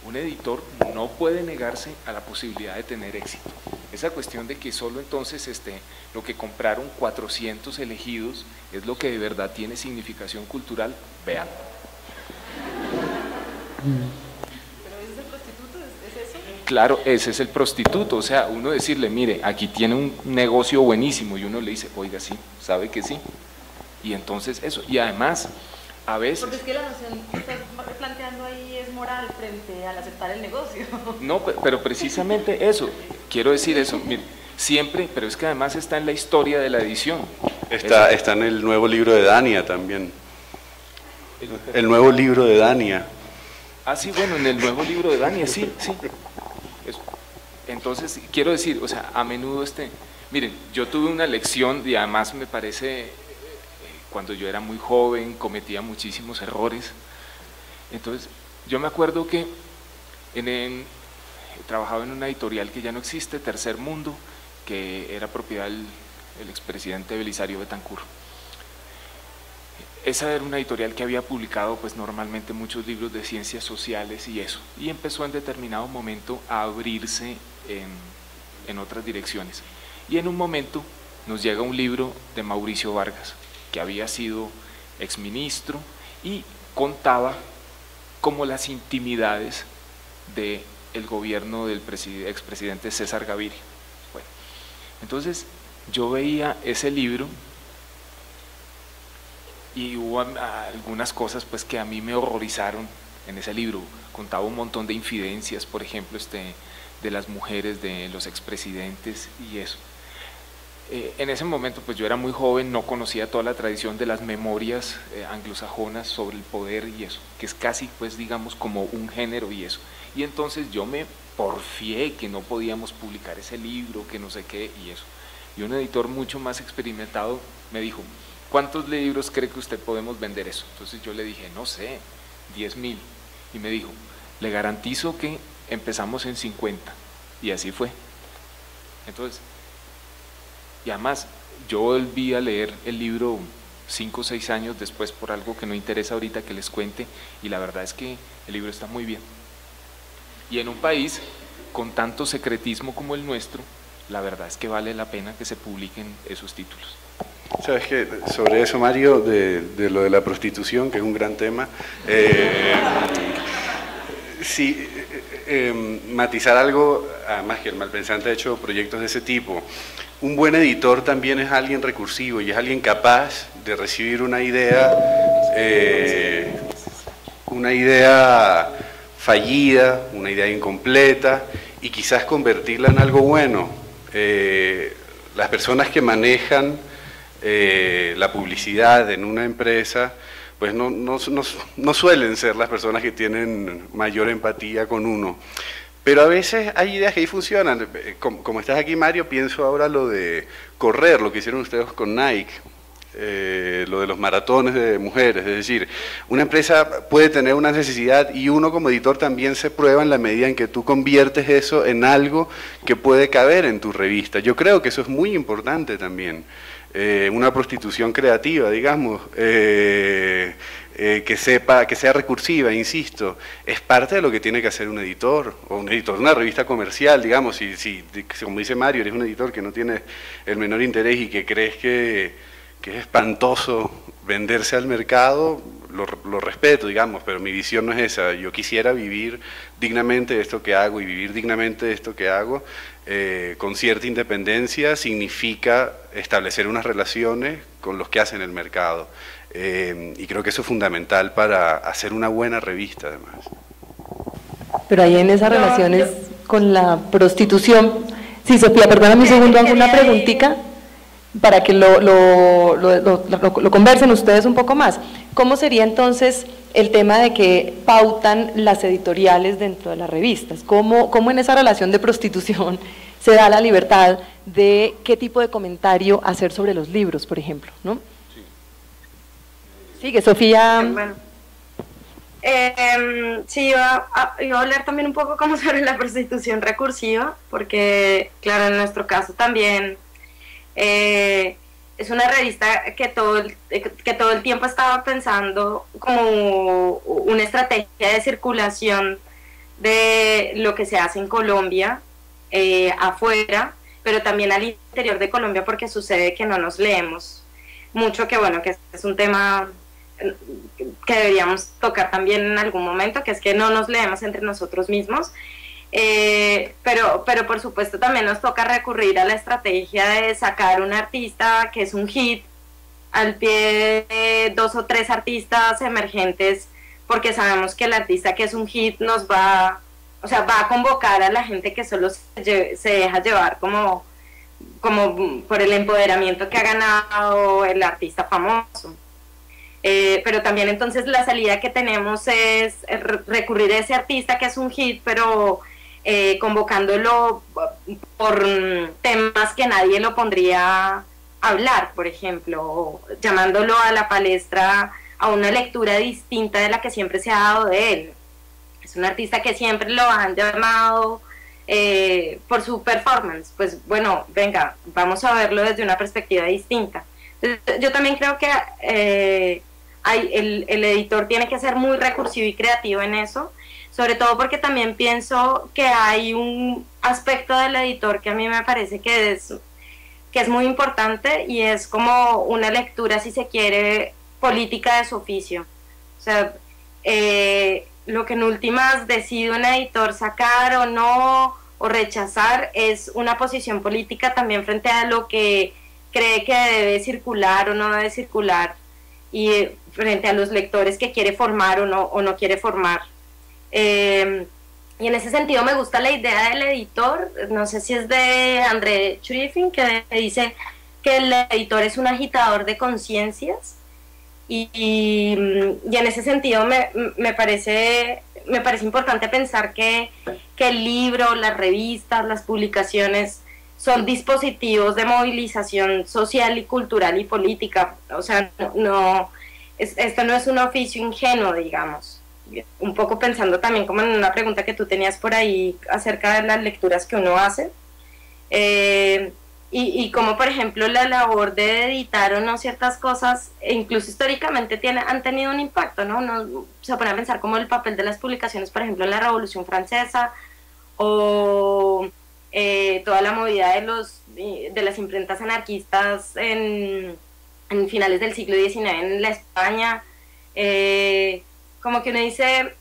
un editor no puede negarse a la posibilidad de tener éxito. Esa cuestión de que solo entonces lo que compraron 400 elegidos es lo que de verdad tiene significación cultural, vean. Claro, ese es el prostituto, o sea, uno decirle, mire, aquí tiene un negocio buenísimo, y uno le dice, oiga, sí, sabe que sí, y entonces eso, y además, a veces… Porque es que la noción que estás planteando ahí es moral frente al aceptar el negocio. No, pero precisamente eso, quiero decir eso, mire, siempre, pero es que además está en la historia de la edición. Está en el nuevo libro de Dania también, el nuevo libro de Dania. Ah, sí, bueno, en el nuevo libro de Dania, sí, sí. Eso. Entonces, quiero decir, o sea, a menudo miren, yo tuve una lección y además me parece, cuando yo era muy joven, cometía muchísimos errores. Entonces, yo me acuerdo que trabajaba en una editorial que ya no existe, Tercer Mundo, que era propiedad del expresidente Belisario Betancur. Esa era una editorial que había publicado pues normalmente muchos libros de ciencias sociales y eso, y empezó en determinado momento a abrirse en otras direcciones. Y en un momento nos llega un libro de Mauricio Vargas, que había sido exministro y contaba como las intimidades del gobierno del expresidente César Gaviria. Bueno, entonces yo veía ese libro y hubo algunas cosas pues que a mí me horrorizaron en ese libro. Contaba un montón de infidencias, por ejemplo, de las mujeres de los expresidentes y eso. En ese momento pues yo era muy joven, no conocía toda la tradición de las memorias anglosajonas sobre el poder y eso, que es casi pues digamos como un género y eso. Y entonces yo me porfié que no podíamos publicar ese libro, que no sé qué y eso. Y un editor mucho más experimentado me dijo, ¿cuántos libros cree que usted podemos vender eso? Entonces yo le dije, no sé, 10.000. Y me dijo, le garantizo que empezamos en 50. Y así fue. Entonces, y además, yo volví a leer el libro 5 o 6 años después por algo que no interesa ahorita que les cuente, y la verdad es que el libro está muy bien. Y en un país con tanto secretismo como el nuestro, la verdad es que vale la pena que se publiquen esos títulos. Sabes que sobre eso, Mario, de lo de la prostitución, que es un gran tema, sí, matizar algo, además que el Malpensante ha hecho proyectos de ese tipo. Un buen editor también es alguien recursivo y es alguien capaz de recibir una idea fallida, una idea incompleta, y quizás convertirla en algo bueno. Las personas que manejan la publicidad en una empresa, pues no suelen ser las personas que tienen mayor empatía con uno. Pero a veces hay ideas que ahí funcionan. Como estás aquí, Mario, pienso ahora lo de correr, lo que hicieron ustedes con Nike, lo de los maratones de mujeres. Es decir, una empresa puede tener una necesidad y uno como editor también se prueba en la medida en que tú conviertes eso en algo que puede caber en tu revista. Yo creo que eso es muy importante también. Una prostitución creativa, digamos, que sepa, que sea recursiva, insisto, es parte de lo que tiene que hacer un editor, o un editor de una revista comercial, digamos, si como dice Mario, eres un editor que no tiene el menor interés y que crees que es espantoso venderse al mercado, lo respeto, digamos, pero mi visión no es esa. Yo quisiera vivir dignamente de esto que hago, y vivir dignamente de esto que hago con cierta independencia significa establecer unas relaciones con los que hacen el mercado, y creo que eso es fundamental para hacer una buena revista, además. Pero ahí en esas relaciones con la prostitución, sí, Sofía, perdóname un segundo, hago una preguntita para que lo conversen ustedes un poco más. ¿Cómo sería entonces el tema de que pautan las editoriales dentro de las revistas? ¿Cómo en esa relación de prostitución se da la libertad de qué tipo de comentario hacer sobre los libros, por ejemplo, ¿no? Sí. Sigue, Sofía. Bueno. Sí, iba a hablar también un poco como sobre la prostitución recursiva, porque, claro, en nuestro caso también es una revista que todo el tiempo estaba pensando como una estrategia de circulación de lo que se hace en Colombia, afuera, pero también al interior de Colombia, porque sucede que no nos leemos mucho, que bueno, que es un tema que deberíamos tocar también en algún momento, que es que no nos leemos entre nosotros mismos. Pero por supuesto también nos toca recurrir a la estrategia de sacar un artista que es un hit al pie de 2 o 3 artistas emergentes, porque sabemos que el artista que es un hit nos va a convocar a la gente que solo se deja llevar como por el empoderamiento que ha ganado el artista famoso. Pero también entonces la salida que tenemos es recurrir a ese artista que es un hit, pero convocándolo por temas que nadie lo pondría a hablar, por ejemplo, o llamándolo a la palestra a una lectura distinta de la que siempre se ha dado de él. Es un artista que siempre lo han llamado por su performance. Pues bueno, venga, vamos a verlo desde una perspectiva distinta. Entonces, yo también creo que el editor tiene que ser muy recursivo y creativo en eso, sobre todo porque también pienso que hay un aspecto del editor que a mí me parece que es muy importante, y es como una lectura, si se quiere, política de su oficio. O sea, lo que en últimas decide un editor sacar o no, o rechazar, es una posición política también frente a lo que cree que debe circular o no debe circular, y frente a los lectores que quiere formar o no quiere formar. Y en ese sentido me gusta la idea del editor, no sé si es de André Churifin, que dice que el editor es un agitador de conciencias, y en ese sentido me parece importante pensar que el libro, las revistas, las publicaciones son dispositivos de movilización social y cultural y política. O sea, esto no es un oficio ingenuo, digamos. Un poco pensando también como en una pregunta que tú tenías por ahí acerca de las lecturas que uno hace, y como por ejemplo la labor de editar o no ciertas cosas, incluso históricamente han tenido un impacto, ¿no? Uno se pone a pensar como el papel de las publicaciones, por ejemplo en la Revolución Francesa, o toda la movida de las imprentas anarquistas en finales del siglo XIX en la España. Como que uno dice,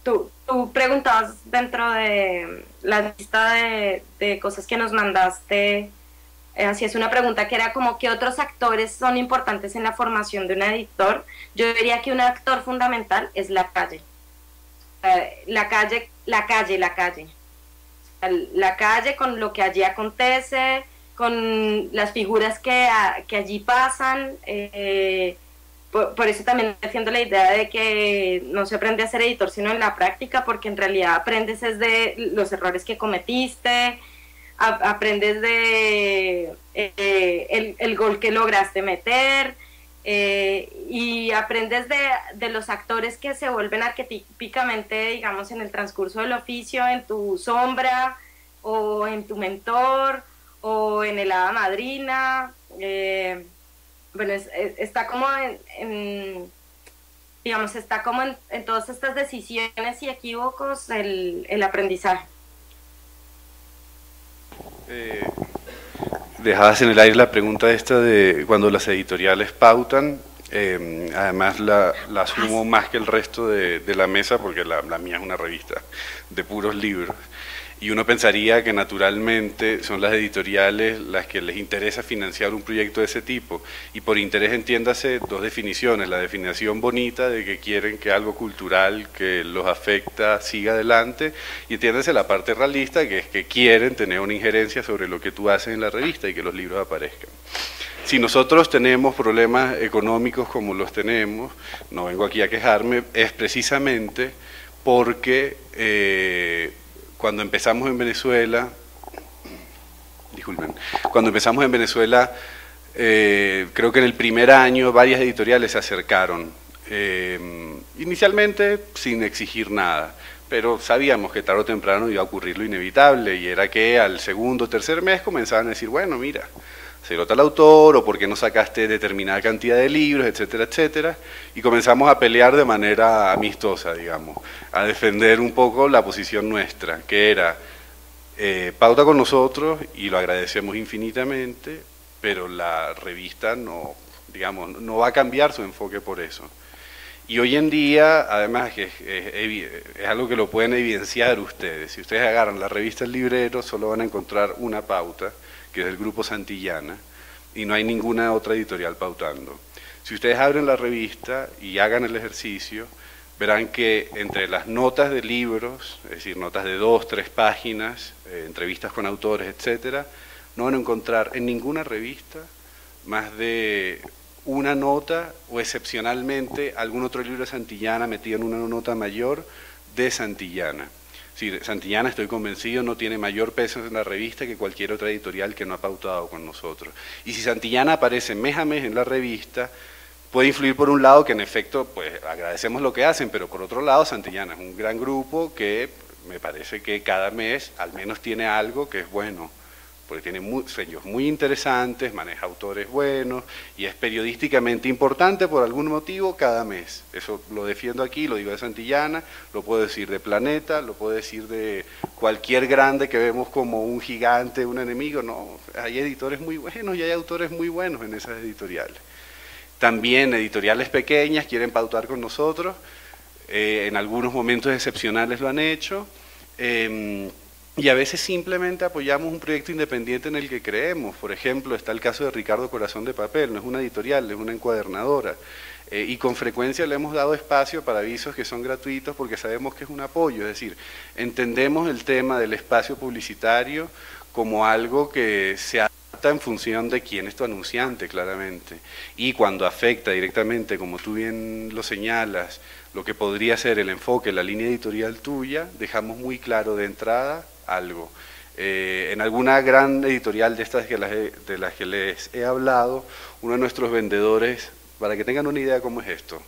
tú preguntabas dentro de la lista de cosas que nos mandaste, así es una pregunta que era como ¿qué otros actores son importantes en la formación de un editor? Yo diría que un actor fundamental es la calle. La calle con lo que allí acontece, con las figuras que allí pasan. Por eso también defiendo la idea de que no se aprende a ser editor sino en la práctica, porque en realidad aprendes de los errores que cometiste, aprendes de el gol que lograste meter, y aprendes de los actores que se vuelven arquetípicamente, digamos, en el transcurso del oficio, en tu sombra, o en tu mentor, o en el hada madrina, bueno, está como digamos, está como en todas estas decisiones y equívocos el aprendizaje. Dejabas en el aire la pregunta esta de cuando las editoriales pautan, además la asumo más que el resto de la mesa porque la mía es una revista de puros libros. Y uno pensaría que naturalmente son las editoriales las que les interesa financiar un proyecto de ese tipo. Y por interés entiéndase dos definiciones. La definición bonita de que quieren que algo cultural que los afecta siga adelante. Y entiéndase la parte realista, que es que quieren tener una injerencia sobre lo que tú haces en la revista y que los libros aparezcan. Si nosotros tenemos problemas económicos como los tenemos, no vengo aquí a quejarme, es precisamente porque cuando empezamos en Venezuela, creo que en el primer año varias editoriales se acercaron, inicialmente sin exigir nada, pero sabíamos que tarde o temprano iba a ocurrir lo inevitable, y era que al segundo o tercer mes comenzaban a decir, bueno, mira, se nota el autor, o por qué no sacaste determinada cantidad de libros, etcétera, etcétera, y comenzamos a pelear de manera amistosa, digamos, a defender un poco la posición nuestra, que era, pauta con nosotros, y lo agradecemos infinitamente, pero la revista no, digamos, no va a cambiar su enfoque por eso. Y hoy en día, además, que es algo que lo pueden evidenciar ustedes, si ustedes agarran la revista El Librero, solo van a encontrar una pauta, que es del Grupo Santillana, y no hay ninguna otra editorial pautando. Si ustedes abren la revista y hagan el ejercicio, verán que entre las notas de libros, es decir, notas de 2, 3 páginas, entrevistas con autores, etcétera, no van a encontrar en ninguna revista más de una nota, o excepcionalmente algún otro libro de Santillana metido en una nota mayor de Santillana. Sí, Santillana, estoy convencido, no tiene mayor peso en la revista que cualquier otra editorial que no ha pautado con nosotros. Y si Santillana aparece mes a mes en la revista, puede influir por un lado que en efecto pues agradecemos lo que hacen, pero por otro lado Santillana es un gran grupo que me parece que cada mes al menos tiene algo que es bueno, porque tiene sellos muy interesantes, maneja autores buenos y es periodísticamente importante por algún motivo cada mes. Eso lo defiendo aquí, lo digo de Santillana, lo puedo decir de Planeta, lo puedo decir de cualquier grande que vemos como un gigante, un enemigo. No, hay editores muy buenos y hay autores muy buenos en esas editoriales. También editoriales pequeñas quieren pautar con nosotros, en algunos momentos excepcionales lo han hecho, y a veces simplemente apoyamos un proyecto independiente en el que creemos. Por ejemplo, está el caso de Ricardo Corazón de Papel, no es una editorial, es una encuadernadora. Y con frecuencia le hemos dado espacio para avisos que son gratuitos porque sabemos que es un apoyo. Es decir, entendemos el tema del espacio publicitario como algo que se adapta en función de quién es tu anunciante, claramente. Y cuando afecta directamente, como tú bien lo señalas, lo que podría ser el enfoque, la línea editorial tuya, dejamos muy claro de entrada algo. En alguna gran editorial de estas de las que les he hablado, uno de nuestros vendedores, para que tengan una idea cómo es esto,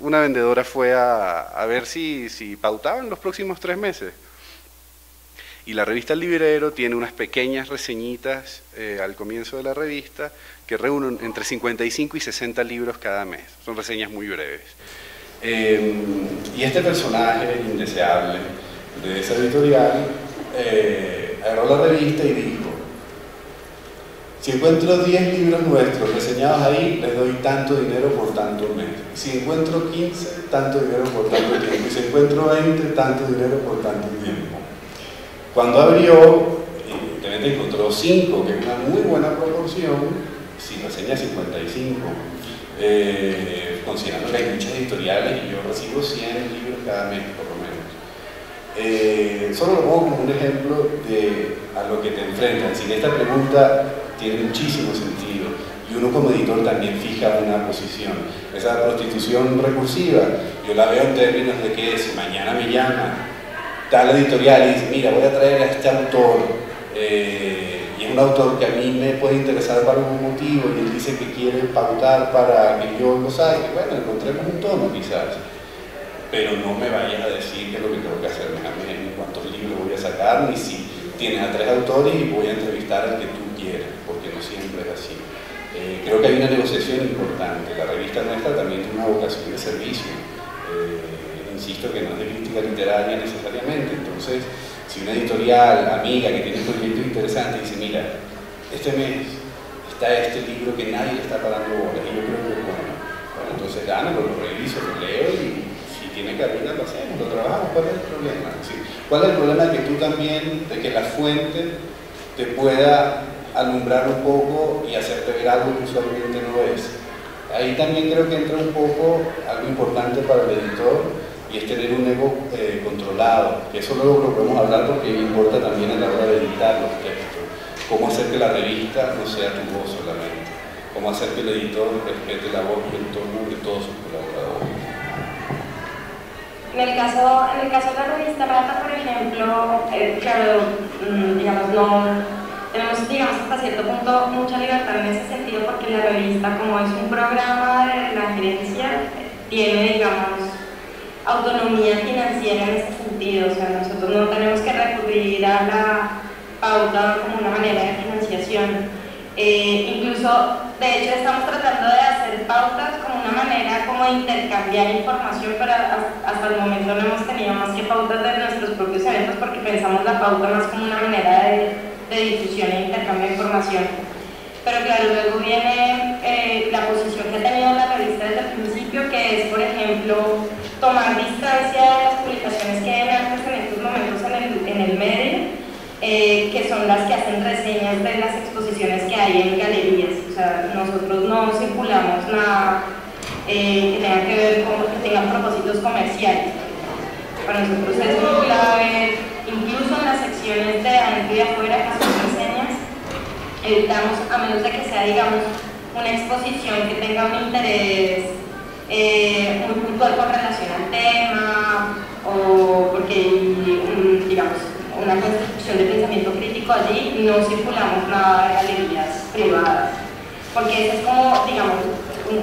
una vendedora fue a ver si pautaban los próximos 3 meses. Y la revista El Librero tiene unas pequeñas reseñitas al comienzo de la revista que reúnen entre 55 y 60 libros cada mes. Son reseñas muy breves. Y este personaje indeseable de esa editorial agarró la revista y dijo: si encuentro 10 libros nuestros reseñados ahí, les doy tanto dinero por tanto mes. Si encuentro 15, tanto dinero por tanto tiempo. Y si encuentro 20, tanto dinero por tanto tiempo. Cuando abrió, evidentemente encontró 5, que es una muy buena proporción, si reseña 55. Considerando que hay muchas editoriales y yo recibo 100 libros cada mes, por lo menos. Solo lo pongo como un ejemplo de a lo que te enfrentas. Si esta pregunta tiene muchísimo sentido y uno como editor también fija una posición. Esa prostitución recursiva, yo la veo en términos de que si mañana me llama tal editorial y dice, mira, voy a traer a este autor, y es un autor que a mí me puede interesar por algún motivo y él dice que quiere pautar para que yo lo saque, bueno, encontremos un tono quizás, pero no me vayas a decir qué es lo que tengo que hacer mes a mes, ni cuántos libros voy a sacar, ni si tienes a 3 autores y voy a entrevistar al que tú quiere, porque no siempre es así. Creo que hay una negociación importante. La revista nuestra también tiene una vocación de servicio. Insisto que no es de crítica literaria necesariamente. Entonces, si una editorial amiga que tiene proyectos interesantes dice, mira, este mes está este libro que nadie le está parando bolas, y yo creo que es bueno, entonces lo reviso, lo leo y si tiene cabida lo hacemos, lo trabajamos. ¿Cuál es el problema? ¿Sí? ¿Cuál es el problema de que tú también, de que la fuente te pueda alumbrar un poco y hacerte ver algo que usualmente no ves? Ahí también creo que entra un poco algo importante para el editor, y es tener un ego controlado, que eso luego lo podemos hablar porque importa también a la hora de editar los textos. Cómo hacer que la revista no sea tu voz solamente, cómo hacer que el editor respete la voz y el tono de todos sus colaboradores. En el caso de la revista Rata, por ejemplo, claro, digamos, no tenemos, digamos, hasta cierto punto mucha libertad en ese sentido, porque la revista, como es un programa de la gerencia, tiene, digamos, autonomía financiera en ese sentido. O sea, nosotros no tenemos que recurrir a la pauta como una manera de financiación. Incluso, de hecho, estamos tratando de hacer pautas como una manera como de intercambiar información, pero hasta el momento no hemos tenido más que pautas de nuestros propios eventos, porque pensamos la pauta más como una manera de difusión e intercambio de información. Pero claro, luego viene la posición que ha tenido la revista desde el principio, que es, por ejemplo, tomar distancia de las publicaciones que hay antes en estos momentos en el medio, que son las que hacen reseñas de las exposiciones que hay en galerías. O sea, nosotros no circulamos nada que tenga que ver con que tengan propósitos comerciales. Para nosotros es muy clave, incluso en las secciones de adentro y afuera, que son reseñas, evitamos, a menos de que sea, digamos, una exposición que tenga un interés muy puntual con relación al tema, o porque hay, digamos, una construcción de pensamiento crítico allí, no circulamos nada de galerías privadas, porque esa es como, digamos,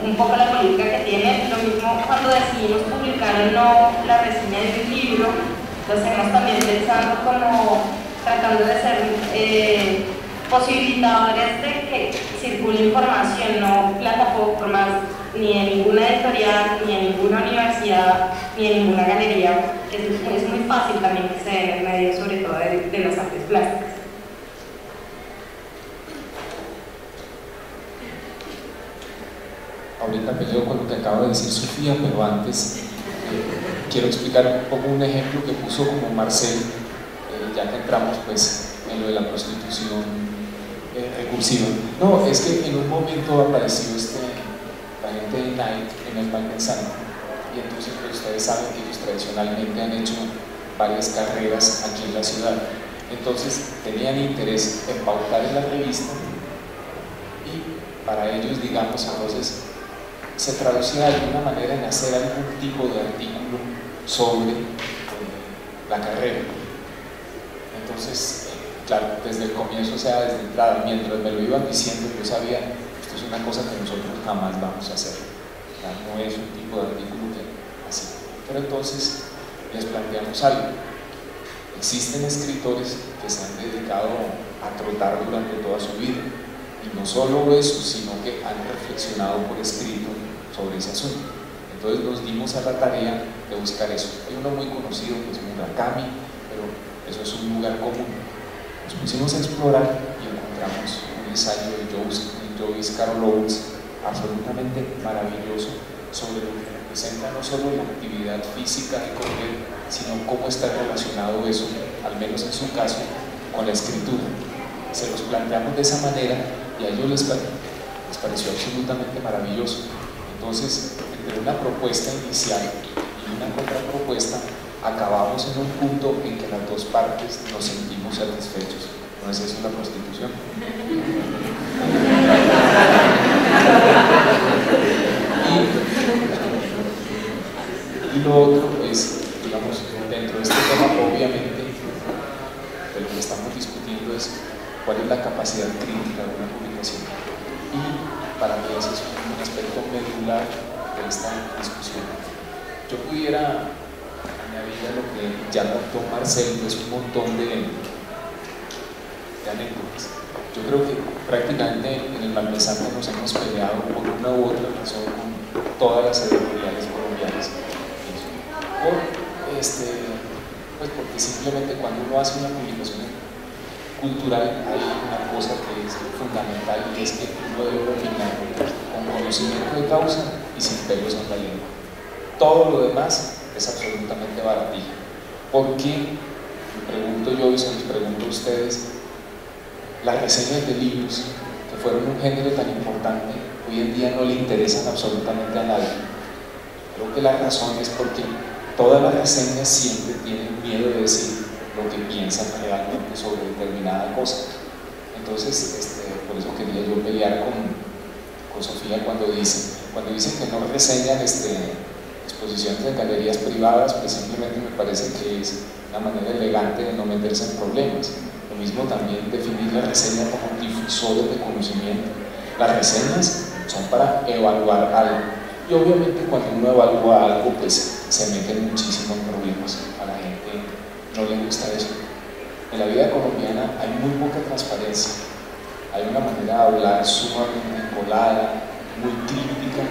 un poco la política que tiene. Lo mismo cuando decidimos publicar o no la reseña de un libro, lo hacemos también pensando como tratando de ser posibilitadores de que circule información, no plataformas ni en ninguna editorial, ni en ninguna universidad, ni en ninguna galería. Es muy fácil también que se dé en el medio, sobre todo de las artes plásticas. Ahorita peleo con lo que acaba de decir Sofía, pero antes quiero explicar un poco un ejemplo que puso como Marcel, ya que entramos pues en lo de la prostitución recursiva. No, es que en un momento apareció la gente de Nike en el Valpensano, y entonces pues, ustedes saben que ellos tradicionalmente han hecho varias carreras aquí en la ciudad. Entonces tenían interés en pautar en la revista, y para ellos, digamos, entonces se traducía de alguna manera en hacer algún tipo de artículo sobre la carrera. Entonces, claro, desde el comienzo, o sea, desde entrada, mientras me lo iban diciendo, yo sabía, esto es una cosa que nosotros jamás vamos a hacer. O sea, no es un tipo de artículo que así. Pero entonces les planteamos algo. Existen escritores que se han dedicado a trotar durante toda su vida, y no solo eso, sino que han reflexionado por escrito sobre ese asunto. Entonces nos dimos a la tarea de buscar eso. Hay uno muy conocido que es Murakami, pero eso es un lugar común. Nos pusimos a explorar y encontramos un ensayo de Joyce Carol Oates absolutamente maravilloso sobre lo que representa no solo la actividad física de correr, sino cómo está relacionado eso, al menos en su caso, con la escritura. Se los planteamos de esa manera y a ellos les pareció absolutamente maravilloso. Entonces, entre una propuesta inicial y una contrapropuesta, acabamos en un punto en que las dos partes nos sentimos satisfechos. ¿No es eso la prostitución? Y lo otro es, digamos, dentro de este tema, obviamente, de lo que estamos discutiendo es cuál es la capacidad crítica de una publicación. Y para mí ese es un aspecto medular de esta discusión. Yo pudiera añadir a lo que ya contó Marcel, pues un montón de anécdotas. Yo creo que prácticamente en el Malpensante nos hemos peleado por una u otra razón con todas las editoriales colombianas. Pues porque simplemente cuando uno hace una publicación cultural hay una cosa que es fundamental, y es que uno debe opinar con conocimiento de causa y sin pelos en la lengua. Todo lo demás es absolutamente baratija. ¿Por qué? Me pregunto yo y se los pregunto a ustedes. Las reseñas de libros, que fueron un género tan importante, hoy en día no le interesan absolutamente a nadie. Creo que la razón es porque todas las reseñas siempre tienen miedo de decir lo que piensan realmente sobre determinada cosa. Entonces, por eso quería yo pelear con Sofía cuando dicen que no reseñan exposiciones de galerías privadas, pues simplemente me parece que es una manera elegante de no meterse en problemas. Lo mismo también definir la reseña como difusores de conocimiento. Las reseñas son para evaluar algo, y obviamente cuando uno evalúa algo, pues se meten muchísimos problemas. A la gente no le gusta eso. En la vida colombiana hay muy poca transparencia, hay una manera de hablar sumamente colada, muy crítica,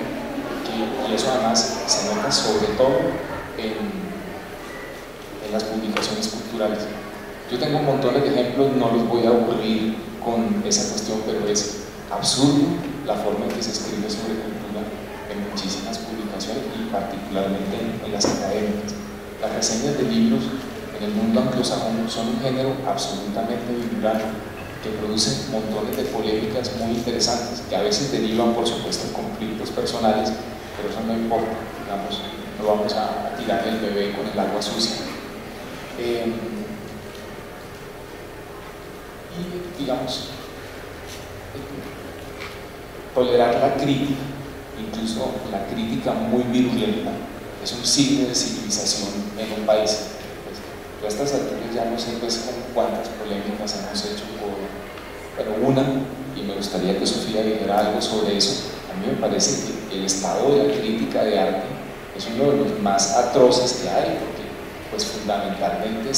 y eso además se nota sobre todo en las publicaciones culturales. Yo tengo un montón de ejemplos, no los voy a aburrir con esa cuestión, pero es absurdo la forma en que se escribe sobre cultura en muchísimas publicaciones, y particularmente en las académicas. Las reseñas de libros en el mundo anglosajón son un género absolutamente vibrante, que produce montones de polémicas muy interesantes, que a veces derivan, por supuesto, en conflictos personales, pero eso no importa, digamos, no vamos a tirar el bebé con el agua sucia. Y digamos, tolerar la crítica, incluso la crítica muy virulenta, es un signo de civilización en un país. Pues, a estas alturas ya no sé pues cuántas polémicas hemos hecho pero una, y me gustaría que Sofía dijera algo sobre eso. A mí me parece que el estado de la crítica de arte es uno de los más atroces que hay, porque pues fundamentalmente lo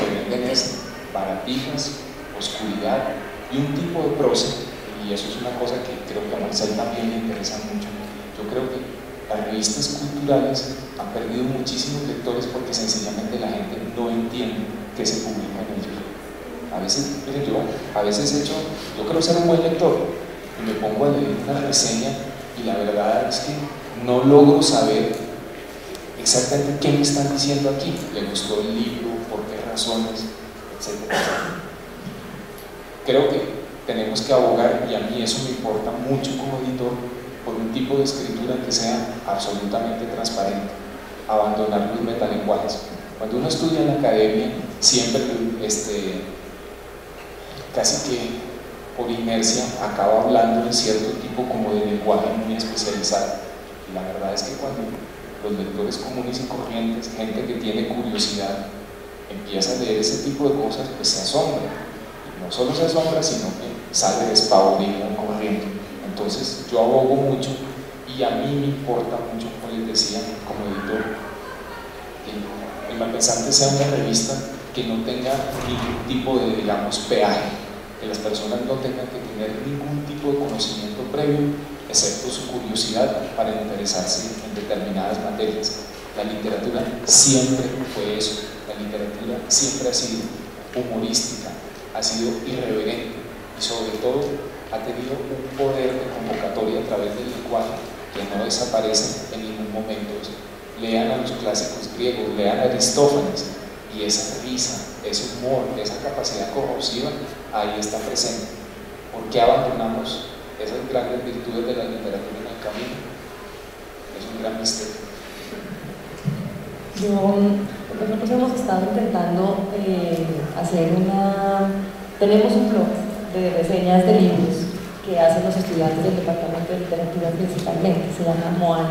que venden es baratijas, oscuridad y un tipo de prosa, y eso es una cosa que creo que a Marcel también le interesa mucho. Yo creo que las revistas culturales han perdido muchísimos lectores porque sencillamente la gente no entiende qué se publica en el libro. A veces, miren, yo creo ser un buen lector y me pongo a leer una reseña y la verdad es que no logro saber exactamente qué me están diciendo aquí. ¿Le gustó el libro? ¿Por qué razones? Etcétera. Creo que tenemos que abogar, y a mí eso me importa mucho como editor, por un tipo de escritura que sea absolutamente transparente, abandonar los metalenguajes. Cuando uno estudia en la academia, siempre casi que por inercia acaba hablando en cierto tipo como de lenguaje muy especializado, y la verdad es que cuando los lectores comunes y corrientes, gente que tiene curiosidad, empieza a leer ese tipo de cosas, pues se asombra, y no solo se asombra, sino que sale despavorido corriendo. Entonces yo abogo mucho, y a mí me importa mucho, como les decía, como editor, que el Malpensante sea una revista que no tenga ningún tipo de, digamos, peaje, que las personas no tengan que tener ningún tipo de conocimiento previo, excepto su curiosidad para interesarse en determinadas materias. La literatura siempre fue eso, la literatura siempre ha sido humorística, ha sido irreverente, y sobre todo ha tenido un poder de convocatoria a través del lenguaje que no desaparece en ningún momento. Lean a los clásicos griegos, lean a Aristófanes, y esa risa, ese humor, esa capacidad corrosiva, ahí está presente. ¿Por qué abandonamos esas grandes virtudes de la literatura en el camino? Es un gran misterio. Nosotros hemos estado intentando hacer tenemos un blog de reseñas de libros que hacen los estudiantes del Departamento de Literatura principalmente, se llama MOAN,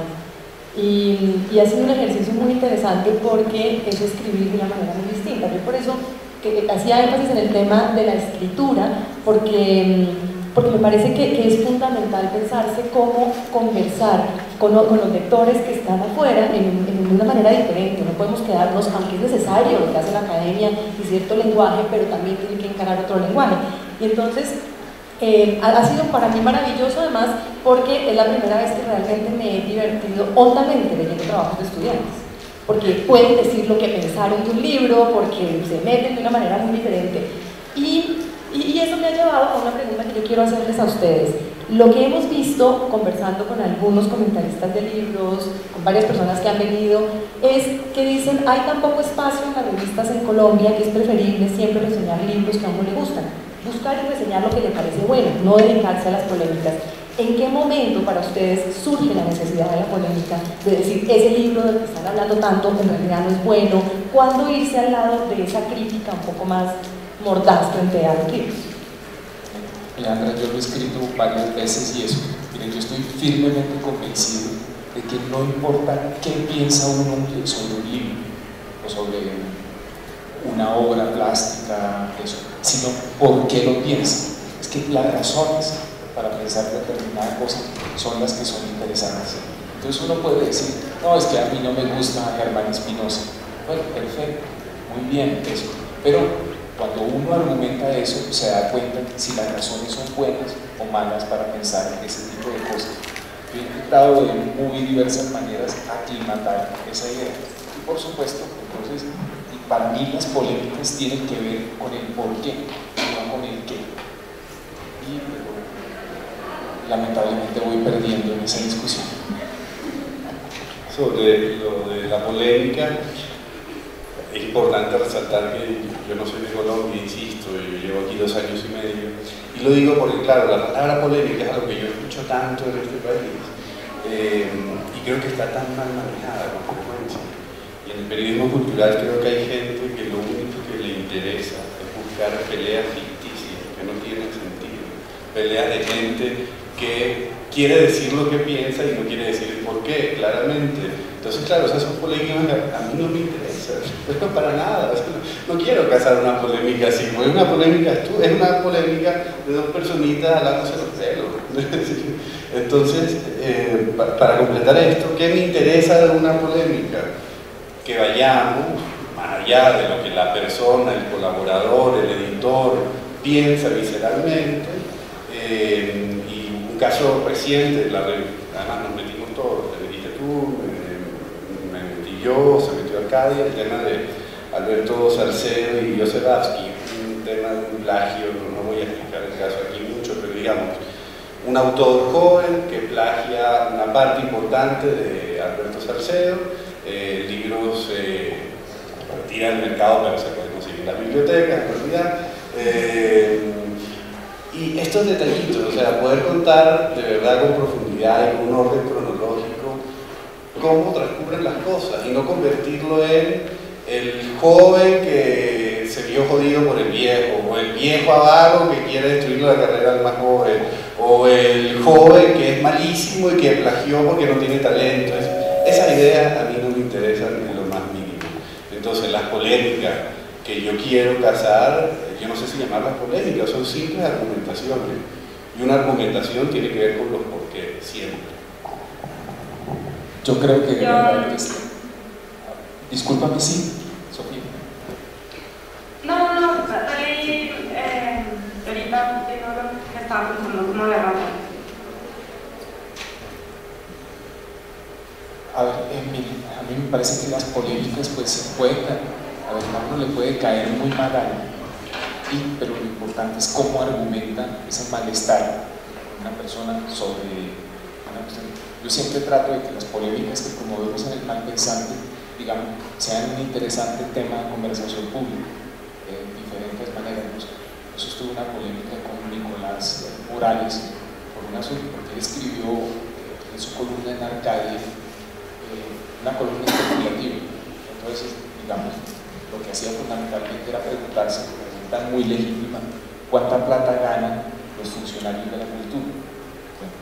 y ha sido un ejercicio muy interesante porque es escribir de una manera muy distinta. Yo por eso que hacía énfasis en el tema de la escritura, porque me parece que es fundamental pensarse cómo conversar con los lectores que están afuera en una manera diferente. No podemos quedarnos, aunque es necesario lo que hace la academia y cierto lenguaje, pero también tiene que encarar otro lenguaje. Y entonces ha sido para mí maravilloso, además, porque es la primera vez que realmente me he divertido hondamente leyendo trabajos de estudiantes, porque pueden decir lo que pensaron de un libro, porque se meten de una manera muy diferente. Y eso me ha llevado a una pregunta que yo quiero hacerles a ustedes. Lo que hemos visto conversando con algunos comentaristas de libros, con varias personas que han venido, es que dicen hay tan poco espacio en las revistas en Colombia que es preferible siempre reseñar libros que a uno le gustan, buscar y reseñar lo que le parece bueno, no dedicarse a las polémicas. ¿En qué momento para ustedes surge la necesidad de la polémica? De decir, ese libro del que están hablando tanto en realidad no es bueno. ¿Cuándo irse al lado de esa crítica un poco más mordaz frente a los libros? Leandra, yo lo he escrito varias veces y eso, miren, yo estoy firmemente convencido de que no importa qué piensa uno sobre un libro o sobre una obra plástica, eso, sino por qué lo piensa. Es que las razones para pensar determinada cosa son las que son interesantes. Entonces uno puede decir, no, es que a mí no me gusta Germán Espinosa. Bueno, perfecto, muy bien eso, pero cuando uno argumenta eso, se da cuenta si las razones son buenas o malas para pensar ese tipo de cosas. Yo he intentado de muy diversas maneras aclimatar esa idea. Y por supuesto, entonces, para mí las polémicas tienen que ver con el por qué, no con el qué. Y lamentablemente voy perdiendo en esa discusión. Sobre lo de la polémica, es importante resaltar que yo no soy de Colombia, insisto, yo llevo aquí 2 años y medio, y lo digo porque, claro, la palabra polémica es algo que yo escucho tanto en este país, y creo que está tan mal manejada con frecuencia. Y en el periodismo cultural creo que hay gente que lo único que le interesa es buscar peleas ficticias, que no tienen sentido, peleas de gente que quiere decir lo que piensa y no quiere decir el por qué, claramente. Entonces, claro, esas son polémicas que a mí no me interesan, no para nada. No quiero cazar una polémica así, porque una polémica es una polémica de 2 personitas hablándose los pelos. Entonces, para completar esto, ¿qué me interesa de una polémica? Que vayamos más allá de lo que la persona, el colaborador, el editor piensa visceralmente. Y un caso reciente, además nos metimos todos, te metiste tú, me metí yo, se metió Arcadia, el tema de Alberto Salcedo y Josefowski, un tema de un plagio, no voy a explicar el caso aquí mucho, pero digamos, un autor joven que plagia una parte importante de Alberto Salcedo, el libro se retira del mercado, pero se puede conseguir en las bibliotecas, en realidad. Y estos detallitos, o sea, poder contar de verdad con profundidad y con un orden cronológico cómo transcurren las cosas y no convertirlo en el joven que se vio jodido por el viejo, o el viejo avaro que quiere destruir la carrera del más joven, o el joven que es malísimo y que plagió porque no tiene talento. Esas ideas a mí no me interesan en lo más mínimo. Entonces las polémicas que yo quiero cazar, yo no sé si llamarlas polémicas, son simples argumentaciones. Y una argumentación tiene que ver con los porqués, siempre. Yo creo que... Discúlpame, sí, Sofía. No, ahorita digo lo que estaba pensando como de razón. A ver, miren, a mí me parece que las polémicas pues se pueden, a ver, a uno le puede caer muy mal algo, pero lo importante es cómo argumenta ese malestar una persona sobre una cuestión. Yo siempre trato de que las polémicas que promovemos en el mal pensante, digamos, sean un interesante tema de conversación pública, de diferentes maneras. Eso estuvo una polémica con Nicolás Morales por un asunto, porque él escribió en su columna en Arcadia una columna especulativa. Entonces, digamos, lo que hacía fundamentalmente era preguntarse, una pregunta muy legítima, ¿cuánta plata ganan los funcionarios de la cultura? Bueno,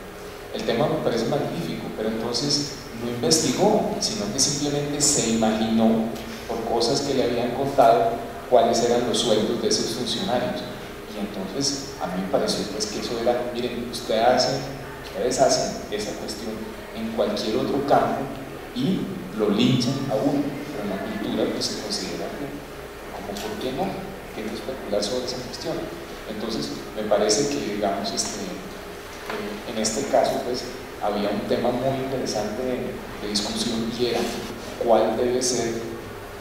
el tema me parece magnífico, pero entonces no investigó, sino que simplemente se imaginó, por cosas que le habían contado, cuáles eran los sueldos de esos funcionarios. Y entonces a mí me pareció pues, que eso era, miren, ustedes hacen esa cuestión en cualquier otro campo y lo linchan a uno, pero en la cultura pues, se considera como, ¿por qué no? Quiero especular sobre esa cuestión. Entonces, me parece que, digamos, en este caso, pues, había un tema muy interesante de discusión, y era cuál debe ser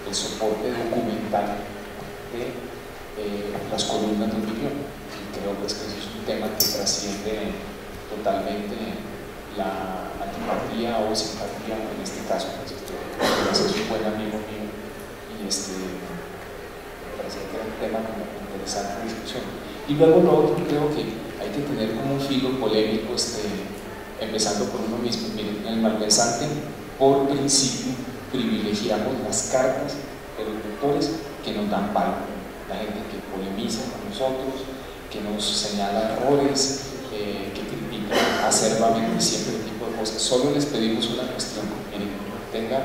el soporte documental de las columnas de opinión. Y creo pues, que eso es un tema que trasciende totalmente la antipatía o simpatía, en este caso, pues, es un buen amigo mío, y me parece que era un tema como interesante de discusión. Y luego lo otro, creo que hay que tener como un filo polémico, empezando por uno mismo. Miren, en el Malpensante, por principio, privilegiamos las cartas de los lectores que nos dan palo, la gente que polemiza con nosotros, que nos señala errores, que critica acerbamente siempre este tipo de cosas. Solo les pedimos una cuestión: miren, tengan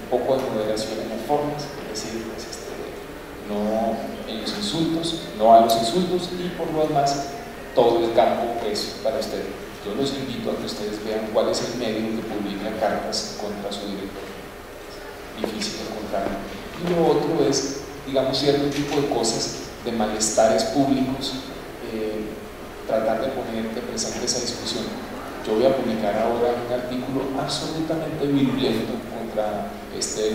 un poco de moderación en las formas, es decir, pues, no en los insultos, no a los insultos, y por lo demás, todo el campo es para ustedes. Yo los invito a que ustedes vean cuál es el medio que publica cartas contra su director. Difícil encontrarlo. Y lo otro es, digamos, cierto tipo de cosas, de malestares públicos, tratar de poner de presente esa discusión. Yo voy a publicar ahora un artículo absolutamente virulento contra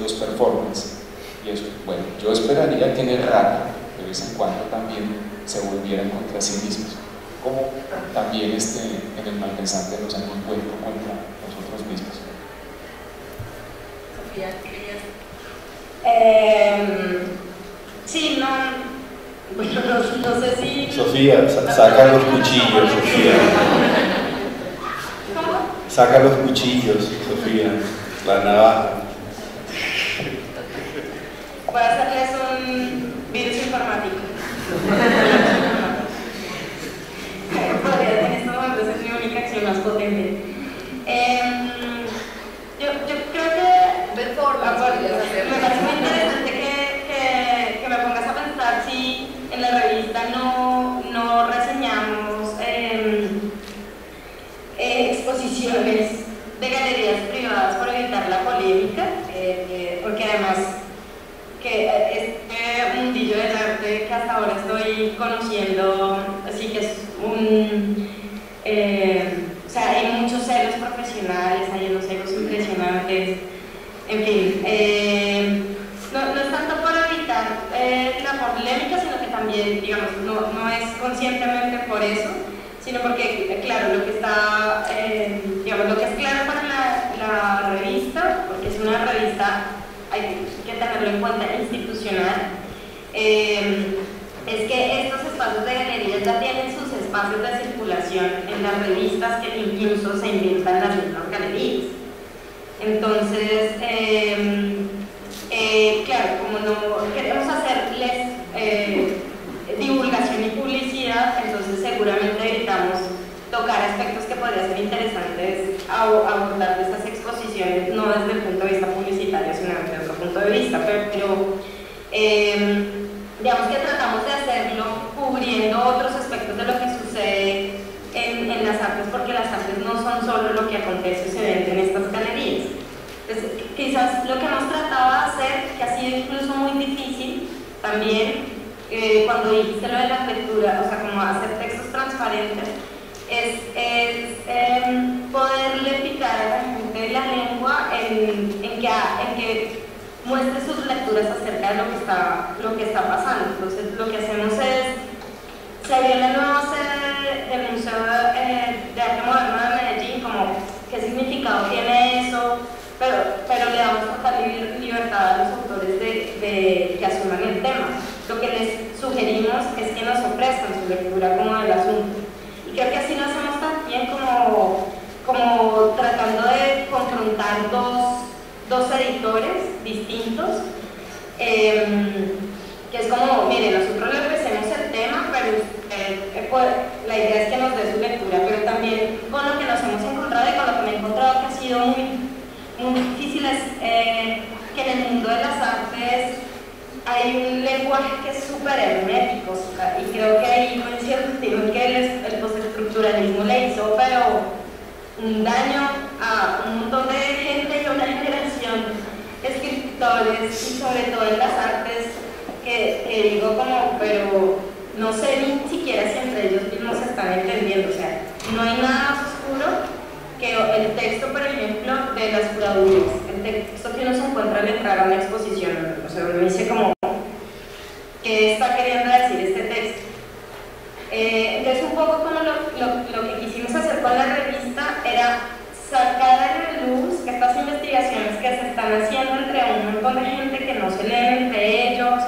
los performance, y eso, bueno, yo esperaría que en el rato, de vez en cuando, también se volvieran contra sí mismos, como también en el Malpensante nos han encuentro contra nosotros mismos. Sofía, ¿querías? Sí, no sé si... Sofía, saca los cuchillos, Sofía. ¿Cómo? Saca los cuchillos, Sofía, la navaja. Voy a hacerles un virus informático. Podría en estos momentos es mi única acción más potente. Yo creo que me parece muy interesante que me pongas a pensar si en la revista no reseñamos exposiciones de galerías privadas por evitar la polémica, porque además que este mundillo del arte que hasta ahora estoy conociendo, así que es o sea, hay muchos celos profesionales, hay unos celos impresionantes, en fin, no es tanto por evitar la polémica, sino que también, digamos, no es conscientemente por eso, sino porque, claro, lo que está, digamos, lo que es claro para la revista, porque es una revista, hay que tenerlo en cuenta, institucional, es que estos espacios de galerías ya tienen sus espacios de circulación en las revistas que incluso se inventan las mismas galerías. Entonces, claro, como no queremos hacerles divulgación y publicidad, entonces seguramente evitamos tocar aspectos que podrían ser interesantes a abordar de estas exposiciones, no desde el punto de vista publicitario, sino desde otro punto de vista, pero digamos que tratamos de hacerlo cubriendo otros aspectos de lo que sucede en las artes, porque las artes no son solo lo que acontece y se vende en estas galerías. Entonces, quizás lo que hemos tratado de hacer, que ha sido incluso muy difícil también, cuando dijiste lo de la lectura, o sea, como hacer textos transparentes, es poderle picar a la gente la lengua en que muestre sus lecturas acerca de lo que está pasando. Entonces, lo que hacemos es, se vio la nueva sede del Museo de Arte Moderno de Medellín, como qué significado tiene eso, pero le damos total libertad a los autores de que asuman el tema. Lo que les sugerimos es que nos ofrezcan su lectura como del asunto. Y creo que así lo hacemos también como tratando de confrontar dos editores distintos, que es como, mire, nosotros le ofrecemos el tema, pero la idea es que nos dé su lectura, pero también con lo que nos hemos encontrado y con lo que me he encontrado que ha sido muy difícil es que en el mundo de las artes hay un lenguaje que es súper hermético, y creo que ahí coincido contigo en que el postestructuralismo le hizo un daño a un montón de gente y una generación de escritores, y sobre todo en las artes, que que digo como, pero no sé ni siquiera si entre ellos mismos se están entendiendo, o sea, no hay nada más oscuro que el texto, por ejemplo, de las curadurías, el texto que uno se encuentra al entrar a una exposición, o sea, uno dice como, ¿qué está queriendo decir este texto? Entonces un poco como lo que quisimos hacer con la revista era sacar a la luz estas investigaciones que se están haciendo entre un montón de gente que no se leen entre ellos,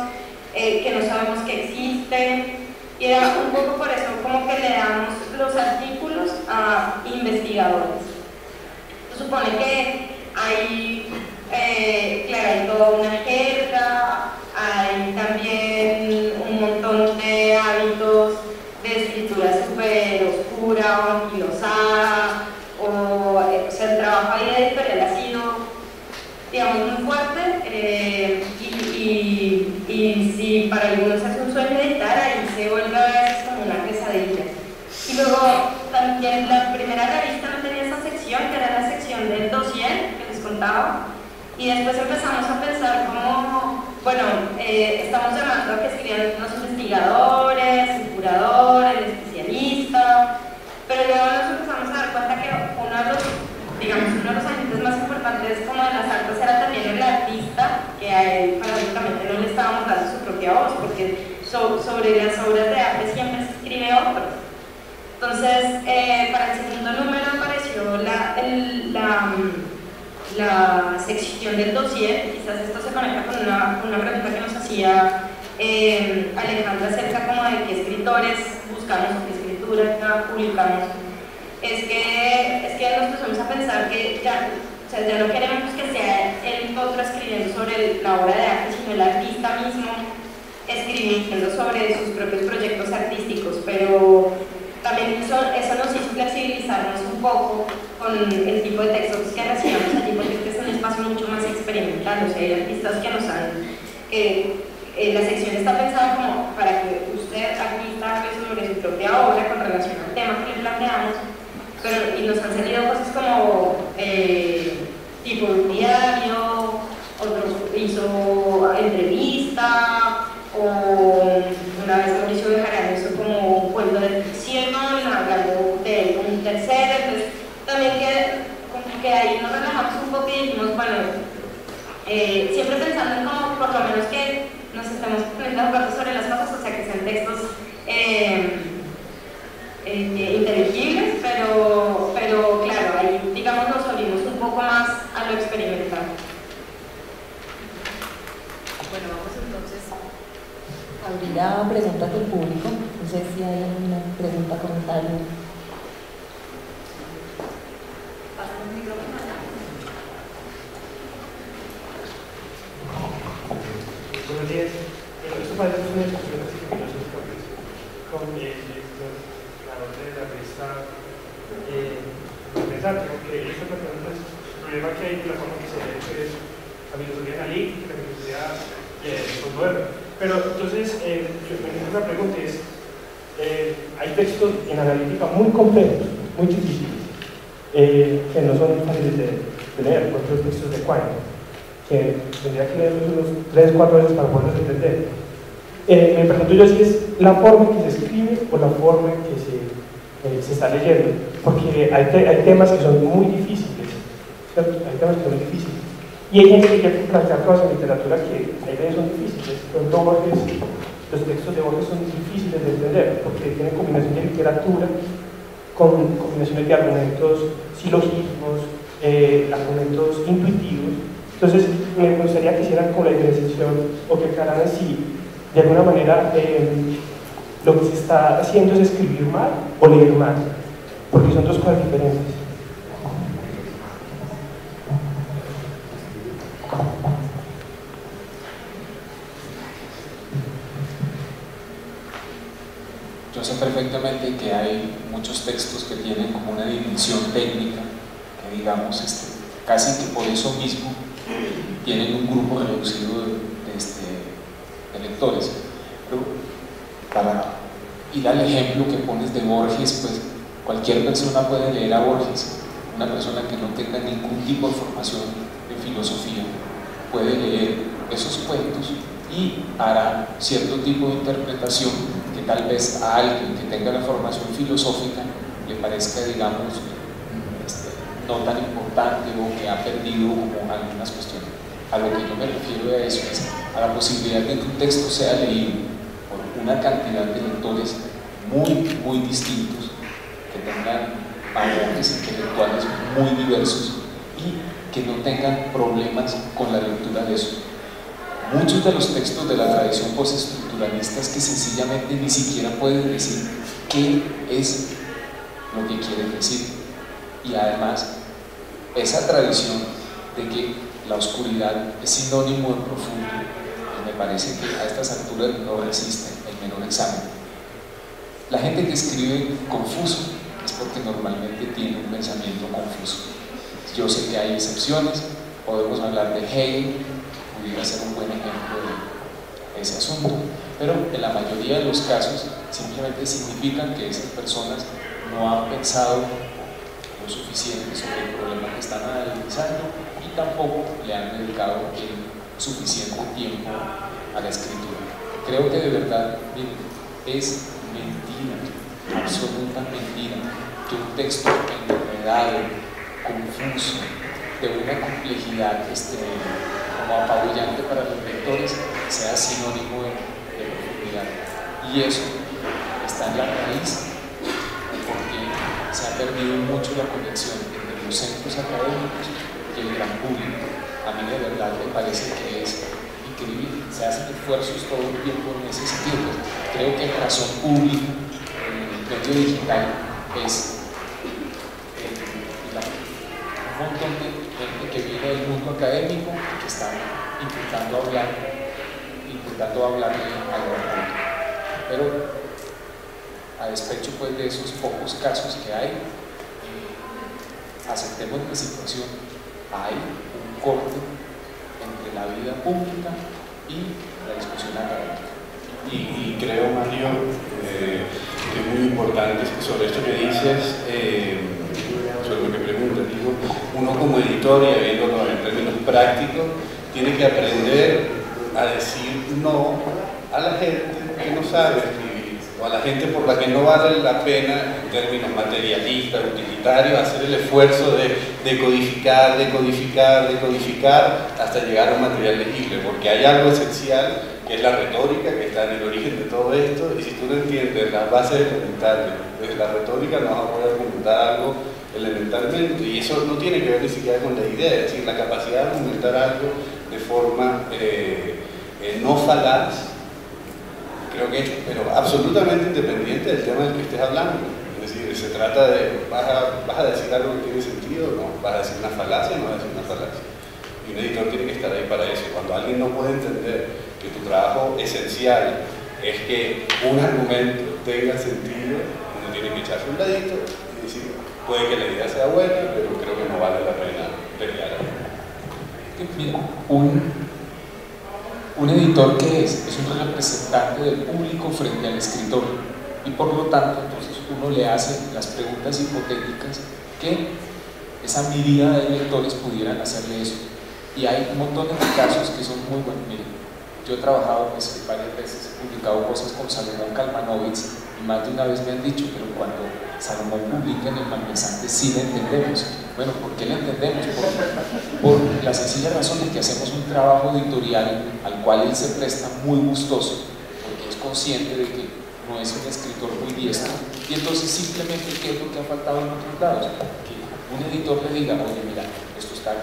que no sabemos que existen, y era un poco por eso como que le damos los artículos a investigadores. Se supone que hay, claro, hay toda una jerga, hay también un montón de hábitos de escritura súper oscura o anquilosada, o sea, el trabajo ahí de editorial ha sido, digamos, muy fuerte, y si para algunos es un sueño editar, ahí se vuelve a veces como una pesadilla. Y luego también la primera revista no tenía esa sección, que era la sección del dossier que les contaba, y después empezamos a pensar como, bueno, estamos llamando a que escriban los investigadores, el curador, el especialista, pero luego nos empezamos a dar cuenta que uno de los agentes más importantes como de las artes era también el artista, que a él paradójicamente no le estábamos dando su propia voz, porque sobre las obras de arte siempre se escribe otro. Entonces, para el segundo número apareció la sección del dossier. Quizás esto se conecta con una pregunta que nos hacía Alejandra acerca como de qué escritores buscamos o qué escritura publicamos. Es que nos pusimos a pensar que ya no queremos que sea el otro escribiendo sobre la obra de arte, sino el artista mismo escribiendo sobre sus propios proyectos artísticos, pero también eso nos hizo flexibilizarnos un poco con el tipo de textos que recibimos allí, porque este es un espacio mucho más experimental, o sea, hay artistas que nos han... la sección está pensada como para que usted, artista, hable sobre su propia obra con relación al tema que le planteamos, pero y nos han salido cosas como tipo un diario, otro hizo entrevista, o una vez Mauricio Bejarano hizo como un cuento de ficción, hablando de un tercero. Entonces también que ahí nos relajamos un poco y dijimos, bueno, siempre pensando en como por lo menos que nos estemos poniendo de acuerdo sobre las cosas, o sea que sean textos inteligibles, pero claro, ahí digamos nos abrimos un poco más a lo experimental. Bueno, vamos entonces a abrir a preguntas del público. No sé si hay alguna pregunta, comentario. Buenos días. Esto parece una discusión así filosófica con el creador de la revista Pensante, porque esta pregunta es el problema que hay de la forma que se ve, que es la filosofía analítica, la filosofía postmoderna. Pero entonces, una pregunta es, hay textos en analítica muy complejos, muy difíciles, que no son fáciles de leer, por ejemplo, los textos de Quine, que tendría que leerlos unos 3 o 4 veces para poderlos entender. Me pregunto yo si es la forma que se escribe o la forma que se está leyendo, porque hay temas que son muy difíciles, ¿cierto? Hay temas que son muy difíciles. Y hay gente que quiere plantear cosas en literatura que hay veces son difíciles. Por ejemplo, Borges, los textos de Borges son difíciles de entender porque tienen combinación de literatura con combinaciones de argumentos, silogismos, argumentos intuitivos. Entonces, me gustaría que hicieran con la diferenciación o que aclararan si de alguna manera lo que se está haciendo es escribir mal o leer mal, porque son dos cosas diferentes. Yo sé perfectamente que hay muchos textos que tienen como una dimensión técnica, que digamos, casi que por eso mismo tienen un grupo reducido de lectores. Pero para ir al ejemplo que pones de Borges, pues cualquier persona puede leer a Borges. Una persona que no tenga ningún tipo de formación en filosofía puede leer esos cuentos y hará cierto tipo de interpretación que tal vez a alguien que tenga la formación filosófica le parezca, digamos, no tan importante o que ha perdido como algunas cuestiones. A lo que yo me refiero a eso es a la posibilidad de que un texto sea leído por una cantidad de lectores muy distintos, que tengan bagajes intelectuales muy diversos y que no tengan problemas con la lectura de eso. Muchos de los textos de la tradición postestructuralista es que sencillamente ni siquiera pueden decir qué es lo que quieren decir. Y además, esa tradición de que la oscuridad es sinónimo de profundo, pues me parece que a estas alturas no resiste el menor examen. La gente que escribe confuso es porque normalmente tiene un pensamiento confuso. Yo sé que hay excepciones, podemos hablar de Hegel, pudiera ser un buen ejemplo de ese asunto, pero en la mayoría de los casos simplemente significan que esas personas no han pensado lo suficiente sobre el problema que están analizando y tampoco le han dedicado el suficiente tiempo a la escritura. Creo que de verdad, miren, es mentira, absoluta mentira, que un texto enredado, confuso, de una complejidad como apabullante para los lectores, sea sinónimo de profundidad. Y eso está en la raíz, porque se ha perdido mucho la conexión entre los centros académicos y el gran público. A mí de verdad me parece que es increíble, se hacen esfuerzos todo el tiempo en ese sentido. Creo que en razón pública, en el medio digital, es un montón de gente que viene del mundo académico y que está intentando hablarle al gran público. Pero a despecho pues de esos pocos casos que hay, aceptemos la situación, hay un corte entre la vida pública y la discusión académica. Y creo, Mario, que es muy importante sobre esto que dices, sobre lo que preguntas. Digo, uno como editor, y viéndolo en términos prácticos, tiene que aprender a decir no a la gente que no sabe escribir, o a la gente por la que no vale la pena, en términos materialistas, utilitarios, hacer el esfuerzo de codificar, hasta llegar a un material legible, porque hay algo esencial que es la retórica, que está en el origen de todo esto, y si tú no entiendes las bases elementales de la retórica, no vas a poder argumentar algo elementalmente, y eso no tiene que ver ni siquiera con la idea, es decir, la capacidad de argumentar algo de forma no falaz, creo que es, pero absolutamente independiente del tema del que estés hablando. Es decir, se trata de, ¿vas a decir algo que tiene sentido o no? ¿Vas a decir una falacia o no vas a decir una falacia? Y un editor tiene que estar ahí para eso. Cuando alguien no puede entender que tu trabajo esencial es que un argumento tenga sentido, uno tiene que echarse un ladito y decir, puede que la idea sea buena, pero creo que no vale la pena pelear. Mira, un editor que es un representante del público frente al escritor, y por lo tanto entonces uno le hace las preguntas hipotéticas que esa miríada de lectores pudieran hacerle eso, y hay un montón de casos que son muy buenos. Miren, yo he trabajado pues, varias veces, he publicado cosas con Salomón Kalmanovitz, y más de una vez me han dicho, pero cuando Salomón publica en el Malpensante sí le entendemos. Bueno, ¿por qué le entendemos? Por la sencilla razón de que hacemos un trabajo editorial al cual él se presta muy gustoso, porque es consciente de que no es un escritor muy diestro, y entonces simplemente ¿qué es lo que ha faltado en otros lados? Que un editor le diga, oye mira, esto está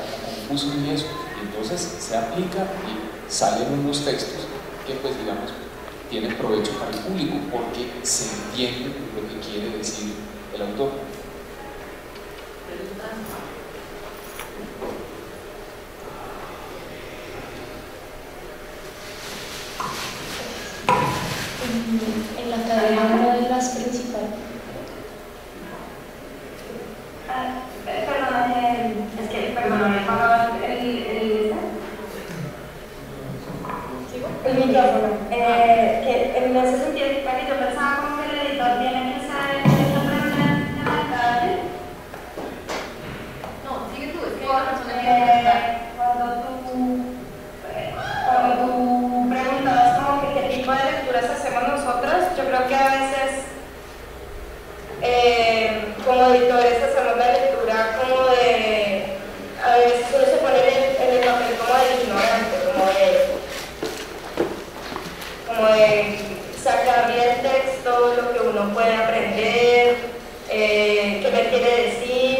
confuso y eso, y entonces se aplica y salen unos textos que pues digamos tienen provecho para el público, porque se entiende lo que quiere decir el autor. En la academia una de las principales. Perdón, me pagaba el micrófono. Que en ese sentido, que yo pensaba como que el editor tiene que saber qué es lo que en la calle. No, sigue tú, es que hay una persona que Cuando tú preguntas creo que a veces como editores hacemos la lectura como de, a veces uno se pone en el papel como del ignorante, como de sacarle al texto lo que uno puede aprender, qué me quiere decir,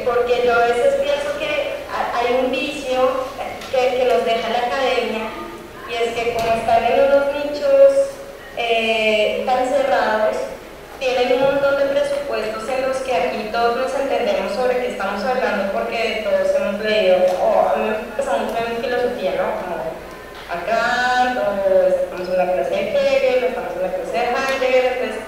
porque yo a veces pienso que hay un vicio que nos deja la academia, y es que como están en unos nichos tan cerrados, tienen un montón de presupuestos en los que aquí todos nos entendemos sobre qué estamos hablando, porque todos hemos leído, a mí me pasa mucho en filosofía, ¿no? Como a Kant, o estamos en una clase de Hegel, o estamos en una clase de Heidegger, entonces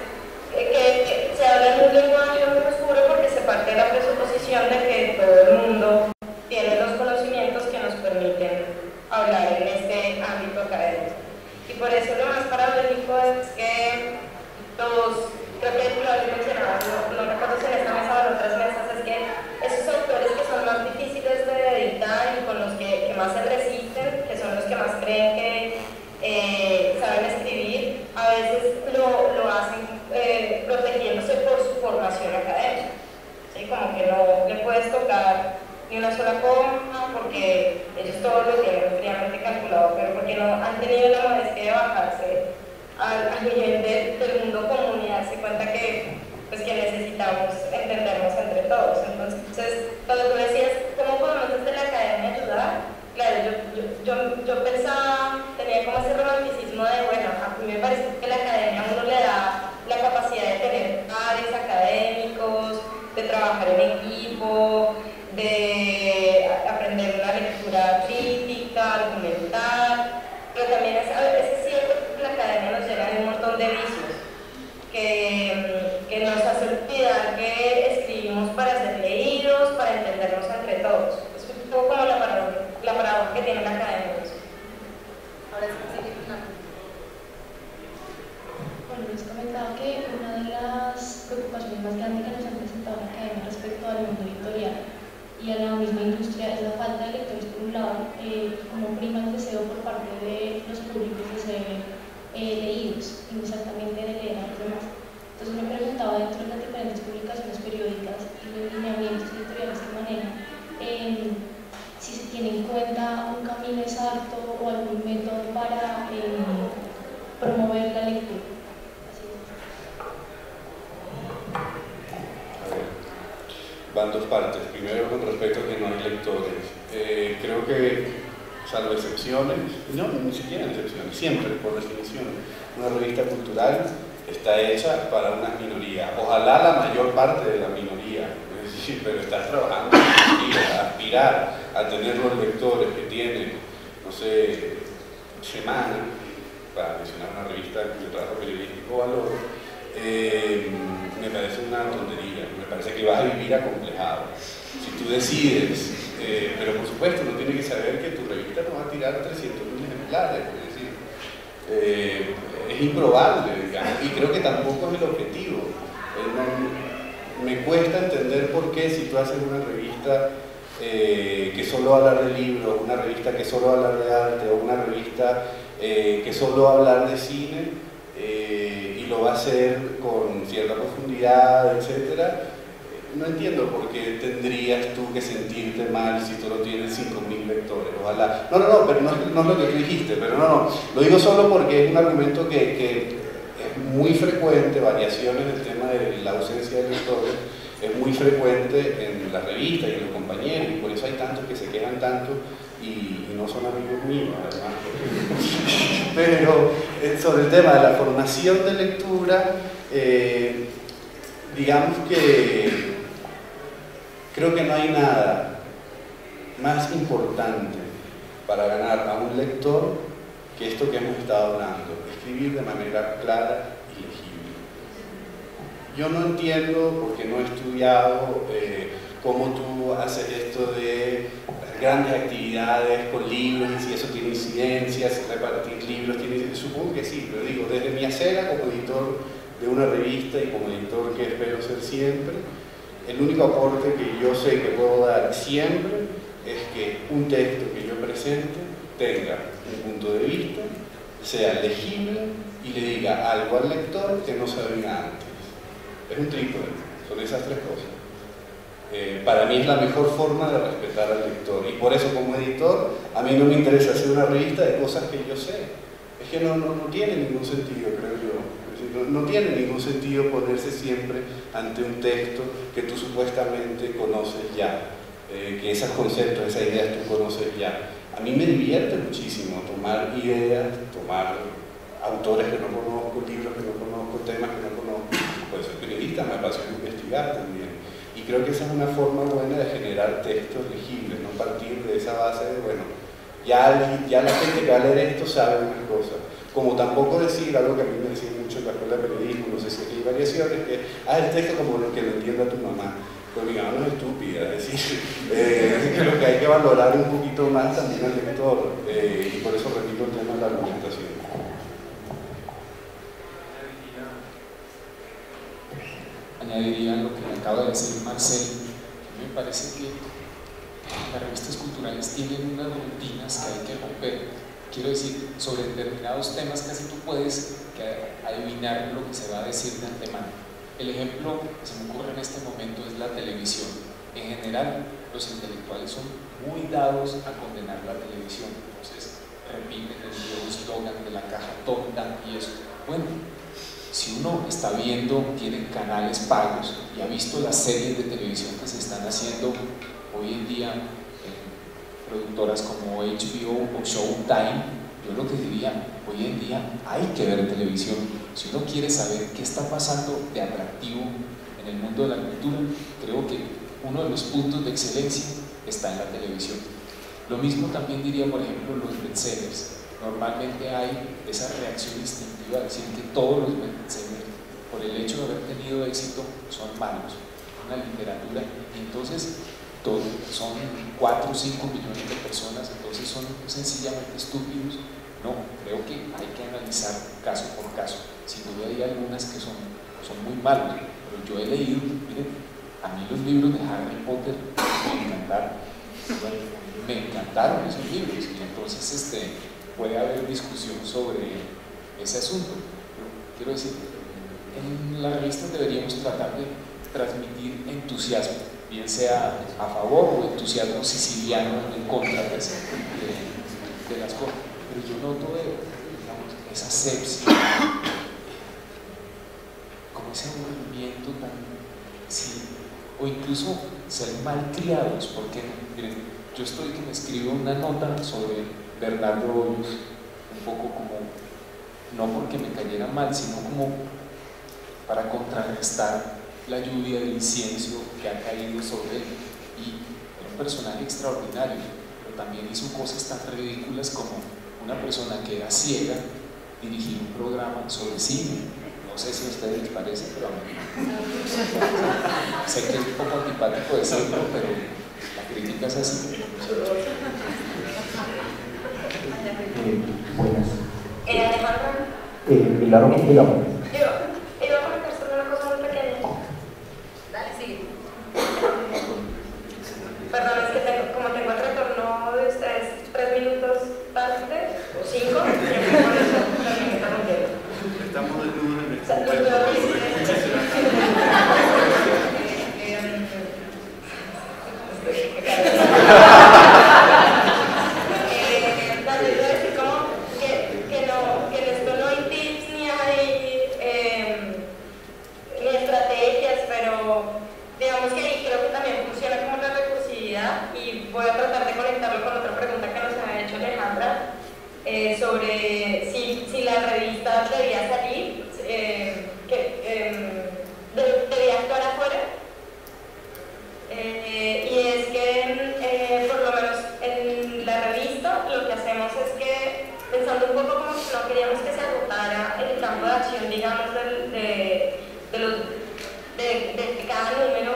que se habla en un lenguaje muy oscuro porque se parte de la presuposición de que todo el mundo tiene los conocimientos que nos permiten hablar en este ámbito académico. Y por eso lo más paradójico es que creo que lo habéis mencionado, no recuerdo si en esta mesa o en otras mesas, es que esos autores que son más difíciles de editar y con los que más se resisten, que son los que más creen que saben escribir, a veces lo hacen protegiéndose por su formación académica. ¿Sí? Como que no le puedes tocar ni una sola coma porque ellos todo lo tienen fríamente calculado, pero porque no han tenido la modestia de bajarse al nivel del mundo común y darse cuenta que, pues, que necesitamos entendernos entre todos. Entonces, cuando tú decías cómo podemos desde la academia ayudar, claro, yo pensaba, tenía como ese romanticismo de, bueno, a mí me parece que la academia a uno le da la capacidad de tener pares académicos, de trabajar en equipo, de aprender una lectura crítica, argumentar, pero también a veces siento que la academia nos llena de un montón de vicios que nos hace olvidar que escribimos para ser leídos, para entendernos entre todos. Es un poco como la paradoja que tiene la academia. Ahora sí, bueno, les comentaba que una de las preocupaciones más grandes que nos han presentado la academia respecto al mundo editorial y a la misma industria es la falta de lectores por un lado, como prima el deseo por parte de los públicos de ser leídos, y no exactamente de leer a los demás. Entonces me preguntaba, dentro de las diferentes publicaciones periódicas y los lineamientos editoriales que manejan, si se tiene en cuenta un camino exacto o algún método para promover la lectura. Van dos partes. Primero, con respecto a que no hay lectores. Creo que, salvo excepciones, no, ni siquiera excepciones, siempre, por definición, una revista cultural está hecha para una minoría. Ojalá la mayor parte de la minoría, es decir, pero estás trabajando a aspirar a tener los lectores que tiene, no sé, Semana, para mencionar una revista de trabajo periodístico valor, me parece una tontería, me parece que vas a vivir acomplejado. Si tú decides, pero por supuesto no tienes que saber que tu revista no va a tirar 300.000 ejemplares, es decir, es improbable, digamos, y creo que tampoco es el objetivo. Me cuesta entender por qué si tú haces una revista que solo va a hablar de libros, una revista que solo va a hablar de arte, o una revista que solo va a hablar de cine, y lo va a hacer con cierta profundidad, etcétera. No entiendo por qué tendrías tú que sentirte mal si tú no tienes 5.000 lectores. Ojalá. No, pero no es lo que tú dijiste, pero no. Lo digo solo porque es un argumento que es muy frecuente, variaciones del tema de la ausencia de lectores, es muy frecuente en las revistas y en los compañeros, y por eso hay tantos que se quejan tanto y no son amigos míos, además. Pero sobre el tema de la formación de lectura, digamos que creo que no hay nada más importante para ganar a un lector que esto que hemos estado hablando, escribir de manera clara y legible. Yo no entiendo, porque no he estudiado cómo tú haces esto de grandes actividades con libros y si eso tiene incidencias, repartir libros, supongo que sí, pero digo, desde mi acera como editor de una revista y como editor que espero ser siempre, el único aporte que yo sé que puedo dar siempre es que un texto que yo presente tenga un punto de vista, sea legible y le diga algo al lector que no sabía antes. Es un trípode, son esas tres cosas. Para mí es la mejor forma de respetar al lector, y por eso como editor a mí no me interesa hacer una revista de cosas que yo sé. Es que no tiene ningún sentido, creo yo. No tiene ningún sentido ponerse siempre ante un texto que tú supuestamente conoces ya, que esos conceptos, esas ideas tú conoces ya. A mí me divierte muchísimo tomar ideas, tomar autores que no conozco, libros que no conozco, temas que no conozco. Puedo ser periodista, me apasiona investigar también. Y creo que esa es una forma buena de generar textos legibles, no partir de esa base de, bueno, ya la gente que va a leer esto sabe unas cosas. Como tampoco decir algo que a mí me decía mucho en la escuela de periodismo, no sé si aquí hay variaciones, que el texto como lo que lo entienda tu mamá. Pues mi mamá no es estúpida, es decir, creo que hay que valorar un poquito más también al lector, y por eso repito el tema de la argumentación. Añadiría lo que acaba de decir Marcel. Me parece que las revistas culturales tienen unas rutinas que hay que romper. Quiero decir, sobre determinados temas casi tú puedes adivinar lo que se va a decir de antemano. El ejemplo que se me ocurre en este momento es la televisión. En general, los intelectuales son muy dados a condenar la televisión. Entonces, repiten el viejo eslogan de la caja tonta y eso. Bueno, si uno está viendo, tiene canales pagos y ha visto las series de televisión que se están haciendo hoy en día, productoras como HBO o Showtime, yo lo que diría, hoy en día hay que ver televisión. Si uno quiere saber qué está pasando de atractivo en el mundo de la cultura, creo que uno de los puntos de excelencia está en la televisión. Lo mismo también diría, por ejemplo, los bestsellers. Normalmente hay esa reacción instintiva de decir que todos los bestsellers, por el hecho de haber tenido éxito, son malos, una literatura, y entonces son 4 o 5 millones de personas, entonces son sencillamente estúpidos. No, creo que hay que analizar caso por caso. Sin duda hay algunas que son muy malas, pero yo he leído, miren, a mí los libros de Harry Potter me encantaron esos libros, y entonces puede haber discusión sobre ese asunto. Pero quiero decir, en las revistas deberíamos tratar de transmitir entusiasmo, bien sea a favor o entusiasmo siciliano en contra de las cosas. Pero yo noto esa sepsia, como ese aburrimiento tan, sí, o incluso ser malcriados, porque miren, yo estoy que me escribo una nota sobre Bernardo Hoyos, un poco como, no porque me cayera mal, sino como para contrarrestar la lluvia de incienso que ha caído sobre él. Y era un personaje extraordinario, pero también hizo cosas tan ridículas como una persona que era ciega dirigir un programa sobre cine. No sé si a ustedes les parece, pero a mí sé que es un poco antipático decirlo, pero la crítica es así. Buenas. Alejandra. Milagro, digamos. Yo iba a comentar solo una cosa muy pequeña. Dale, sigue. Perdón, es que como tengo el retorno de ustedes 3 minutos tarde, o 5, siempre por eso también me interrumpieron. Estamos desnudos en el sobre si la revista debía salir, debía actuar afuera. Y es que, por lo menos en la revista, lo que hacemos es que, pensando un poco como si no queríamos que se agotara el campo de acción, digamos, de cada número,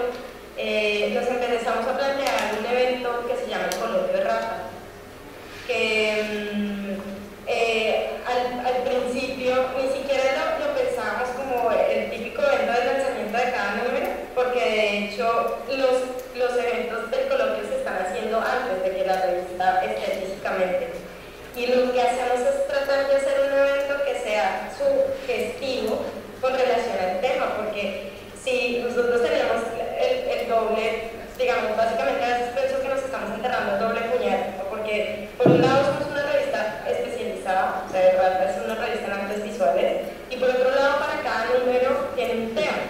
nos empezamos a plantear un evento que se llama el Coloquio de Rafa, que al principio ni siquiera lo pensábamos como el típico evento del lanzamiento de cada número, porque de hecho los eventos del coloquio se están haciendo antes de que la revista esté físicamente. Y lo que hacemos es tratar de hacer un evento que sea sea sugestivo con relación al tema, porque si nosotros tenemos el doble, digamos, básicamente a veces pienso que nos estamos enterrando el doble puñal, ¿no? Porque por un lado somos una revista especializada, o sea, de verdad es una revista en artes visuales, y por otro lado para cada número tiene un tema,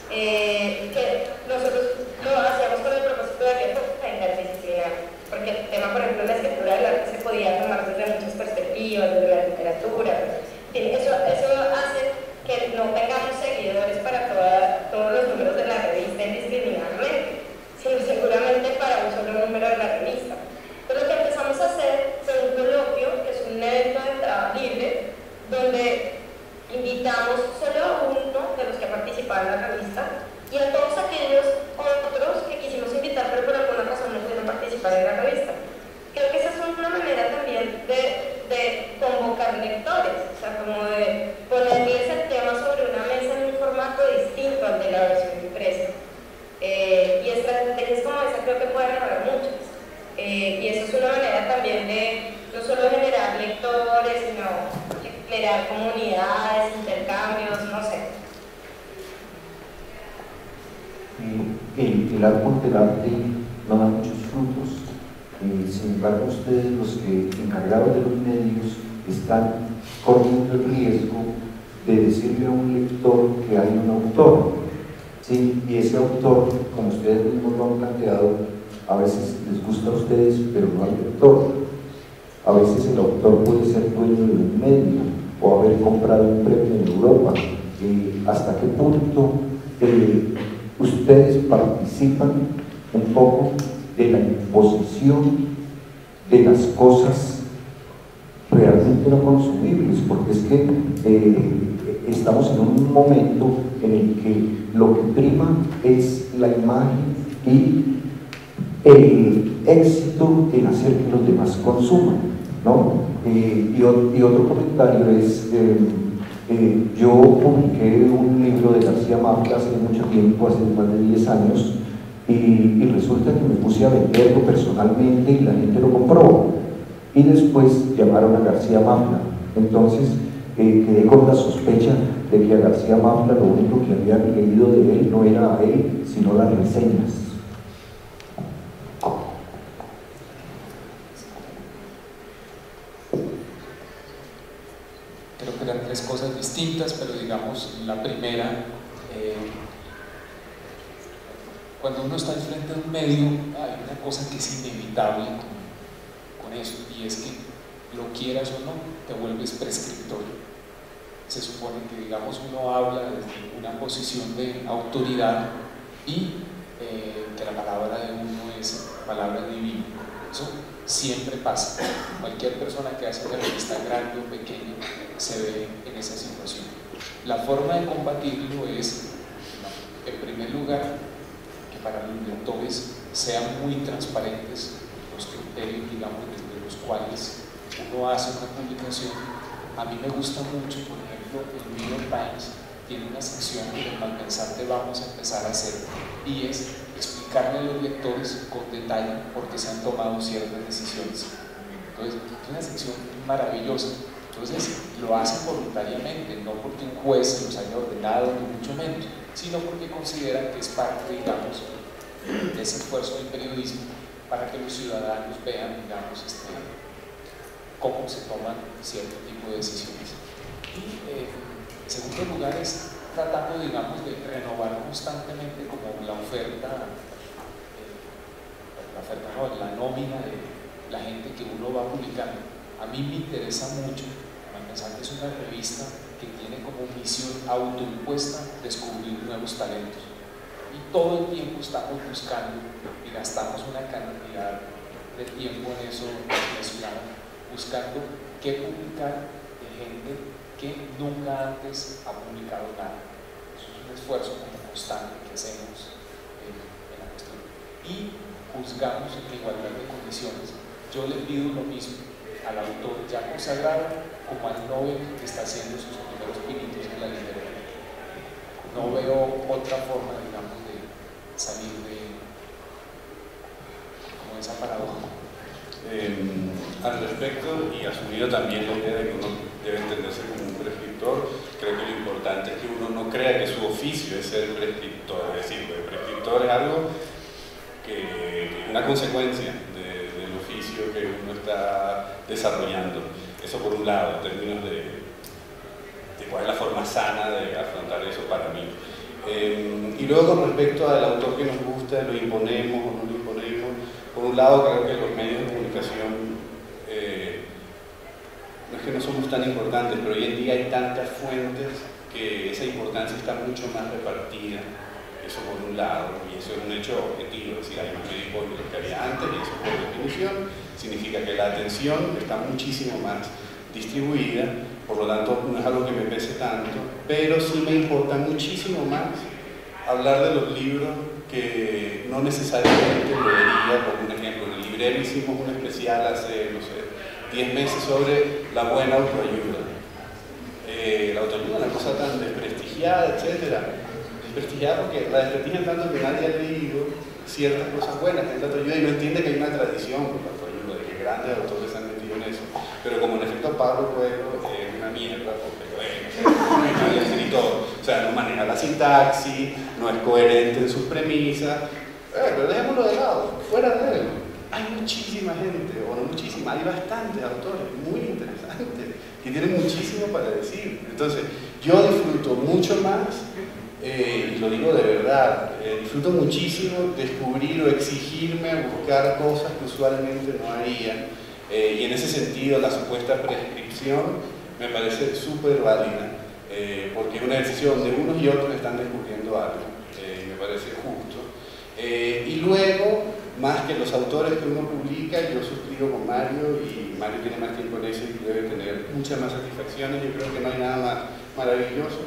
que nosotros lo hacíamos con el propósito de que fuera interdisciplinar, porque el tema, por ejemplo, la escritura del arte se podía tomar desde muchas perspectivas, desde la literatura, eso hace que no tengamos seguidores para todos los números de la revista indiscriminadamente, sino seguramente para un solo número de la revista. Pero lo que empezamos a hacer fue un coloquio, que es un evento de entrada libre, donde invitamos solo a uno de los que participaban en la revista y a todos aquellos otros que quisimos invitar pero por alguna razón no pudieron participar en la revista. Creo que esa es una manera también de convocar lectores, o sea, como de ponerles el tema sobre una mesa en un formato distinto al de la versión impresa. Y estrategias como esa creo que pueden haber muchas. Y eso es una manera también de no solo generar lectores, sino crear comunidades, intercambios, no sé. El árbol del arte no da muchos frutos, sin embargo ustedes, los que encargados de los medios, están corriendo el riesgo de decirle a un lector que hay un autor, ¿sí? Y ese autor, como ustedes mismos lo han planteado, a veces les gusta a ustedes, pero no al lector. A veces el autor puede ser dueño de un medio o haber comprado un premio en Europa. ¿Hasta qué punto ustedes participan un poco de la imposición de las cosas realmente no consumibles? Porque es que estamos en un momento en el que lo que prima es la imagen y el éxito en hacer que los demás consuman, ¿no? Y otro comentario es, yo publiqué un libro de García Márquez hace mucho tiempo, hace más de 10 años, y resulta que me puse a venderlo personalmente y la gente lo compró, y después llamaron a García Márquez. Entonces quedé con la sospecha de que a García Márquez lo único que había leído de él no era a él, sino las reseñas. Creo que eran tres cosas distintas, pero digamos, la primera, cuando uno está al frente de un medio, hay una cosa que es inevitable con eso, y es que lo quieras o no, te vuelves prescriptor. Se supone que, digamos, uno habla desde una posición de autoridad y que la palabra de uno es palabra divina. Eso siempre pasa. Cualquier persona que hace una revista grande o pequeña se ve en esa situación. La forma de combatirlo es, en primer lugar, que para los lectores sean muy transparentes los criterios, digamos, desde los cuales uno hace una publicación. A mí me gusta mucho, por ejemplo, el New York Times tiene una sección que en Malpensante vamos a empezar a hacer, y es explicarle a los lectores con detalle por qué se han tomado ciertas decisiones. Entonces, es una sección maravillosa. Entonces, lo hacen voluntariamente, no porque un juez se los haya ordenado, ni mucho menos, sino porque consideran que es parte, digamos, de ese esfuerzo del periodismo para que los ciudadanos vean, digamos, cómo se toman cierto tipo de decisiones. Y en segundo lugar es tratando, digamos, de renovar constantemente como la nómina de la gente que uno va publicando. A mí me interesa mucho, Malpensante es una revista que tiene como misión autoimpuesta descubrir nuevos talentos. Y todo el tiempo estamos buscando y gastamos una cantidad de tiempo en eso, buscando qué publicar de gente que nunca antes ha publicado nada. Eso es un esfuerzo constante que hacemos en la cuestión. Y juzgamos en igualdad de condiciones. Yo le pido lo mismo al autor ya consagrado como al novel que está haciendo sus primeros pinitos en la literatura. No veo otra forma, digamos, de salir de como esa paradoja. Al respecto, y asumido también la idea de que uno debe entenderse como un prescriptor. Creo que lo importante es que uno no crea que su oficio es ser prescriptor, es decir, el prescriptor es algo que es una consecuencia del oficio que uno está desarrollando. Eso por un lado, en términos de cuál es la forma sana de afrontar eso para mí. Y luego con respecto al autor que nos gusta, lo imponemos o no lo imponemos, por un lado creo que los medios de comunicación no es que no somos tan importantes, pero hoy en día hay tantas fuentes que esa importancia está mucho más repartida. Eso por un lado, y eso es un hecho objetivo, es decir, hay más medios de lo que había antes, y eso por definición significa que la atención está muchísimo más distribuida, por lo tanto no es algo que me pese tanto, pero sí me importa muchísimo más hablar de los libros que no necesariamente leería. Por un ejemplo, en el librero hicimos un especial hace, no sé, 10 meses sobre la buena autoayuda. La autoayuda es una cosa tan desprestigiada, etcétera. Desprestigiada porque la desprestigian tanto que nadie ha leído ciertas cosas buenas de la autoayuda y no entiende que hay una tradición con la autoayuda, de que grandes autores han metido en eso. Pero como en efecto Pablo Coelho es una mierda, porque bueno, es un escritor, o sea, no maneja la sintaxis, no es coherente en sus premisas, pero dejémoslo de lado, fuera de él. Hay muchísima gente, o no muchísima, hay bastantes autores muy interesantes que tienen muchísimo para decir. Entonces, yo disfruto mucho más, y lo digo de verdad, disfruto muchísimo descubrir o exigirme a buscar cosas que usualmente no haría, y en ese sentido la supuesta prescripción me parece súper válida, porque es una decisión donde unos y otros están descubriendo algo, me parece justo. Y luego, más que los autores que uno publica, yo suscribo con Mario, y Mario tiene más tiempo en eso y debe tener muchas más satisfacciones. Yo creo que no hay nada más maravilloso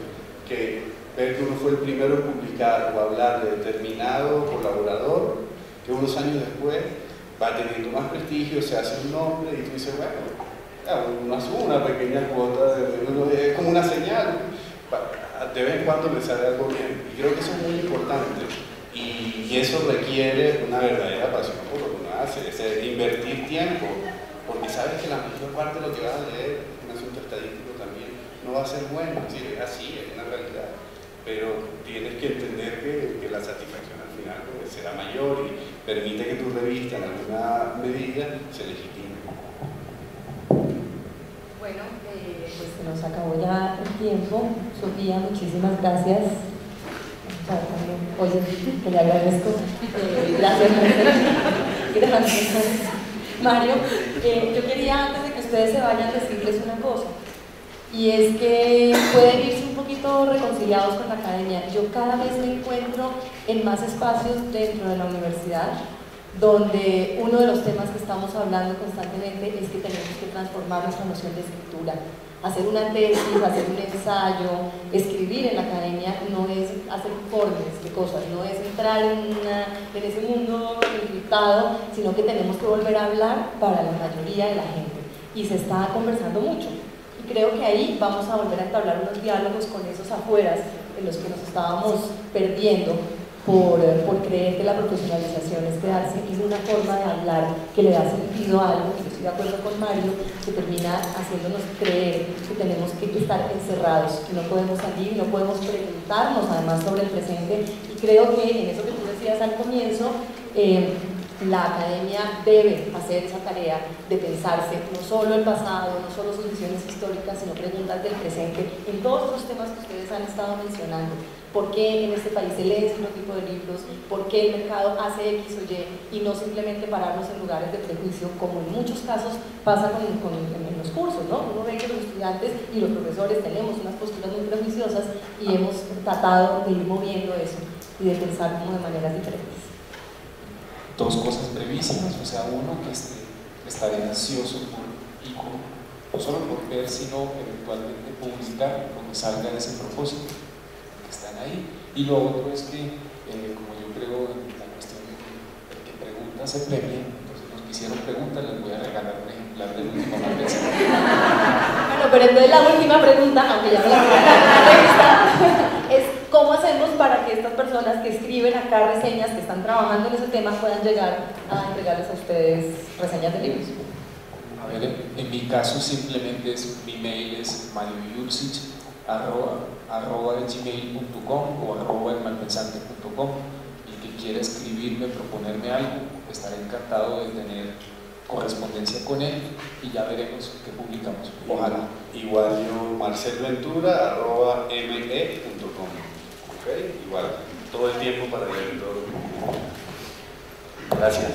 que ver que uno fue el primero en publicar o hablar de determinado colaborador, que unos años después va teniendo más prestigio, se hace un nombre y tú dices, bueno, uno asume una pequeña cuota, es como una señal, de vez en cuando me sale algo bien, y creo que eso es muy importante. Y eso requiere una verdadera pasión por lo que uno hace, es invertir tiempo, porque sabes que la mayor parte de lo que vas a leer, un asunto estadístico también, no va a ser bueno, es decir, es así, es una realidad, pero tienes que entender que la satisfacción al final pues, será mayor y permite que tu revista en alguna medida se legitime. Bueno, pues se nos acabó ya el tiempo. Sofía, muchísimas gracias. Oye, que le agradezco. Gracias, gracias. Mario, yo quería antes de que ustedes se vayan decirles una cosa, y es que pueden irse un poquito reconciliados con la academia. Yo cada vez me encuentro en más espacios dentro de la universidad donde uno de los temas que estamos hablando constantemente es que tenemos que transformar nuestra noción de escritura. Hacer una tesis, hacer un ensayo, escribir en la academia no es hacer informes de cosas, no es entrar en ese mundo encriptado, sino que tenemos que volver a hablar para la mayoría de la gente. Y se está conversando mucho. Y creo que ahí vamos a volver a entablar unos diálogos con esos afueras en los que nos estábamos perdiendo por creer que la profesionalización es quedarse en una forma de hablar que le da sentido a algo. Yo estoy de acuerdo con Mario, que termina haciéndonos creer que tenemos que estar encerrados, que no podemos salir, no podemos preguntarnos además sobre el presente, y creo que en eso que tú decías al comienzo, la academia debe hacer esa tarea de pensarse no solo el pasado, no solo sus visiones históricas, sino preguntas del presente en todos los temas que ustedes han estado mencionando. ¿Por qué en este país se leen cierto tipo de libros? ¿Por qué el mercado hace X o Y? Y no simplemente pararnos en lugares de prejuicio, como en muchos casos pasa en los cursos, ¿no? Uno ve que los estudiantes y los profesores tenemos unas posturas muy prejuiciosas y hemos tratado de ir moviendo eso y de pensar como de maneras diferentes. Dos cosas brevísimas, o sea, uno que estaré ansioso no solo por ver, sino eventualmente publicar lo que salga de ese propósito, que están ahí. Y lo otro es que, como yo creo en la cuestión de que el que pregunta se premia, entonces los que hicieron preguntas les voy a regalar un ejemplar del último Maldesa. Bueno, pero entonces la última pregunta, aunque ya me la revista, es ¿cómo hacemos para que estas personas que escriben acá reseñas, que están trabajando en ese tema, puedan llegar a entregarles a ustedes reseñas de libros? A ver, en mi caso simplemente mi mail es marioyursic@gmail.com o @elmalpensante.com. Y que quiera escribirme, proponerme algo, estaré encantado de tener correspondencia con él y ya veremos qué publicamos. Ojalá. Igual yo, marcelventura@me.com. ¿Ok? Igual, todo el tiempo para leer todo. Gracias.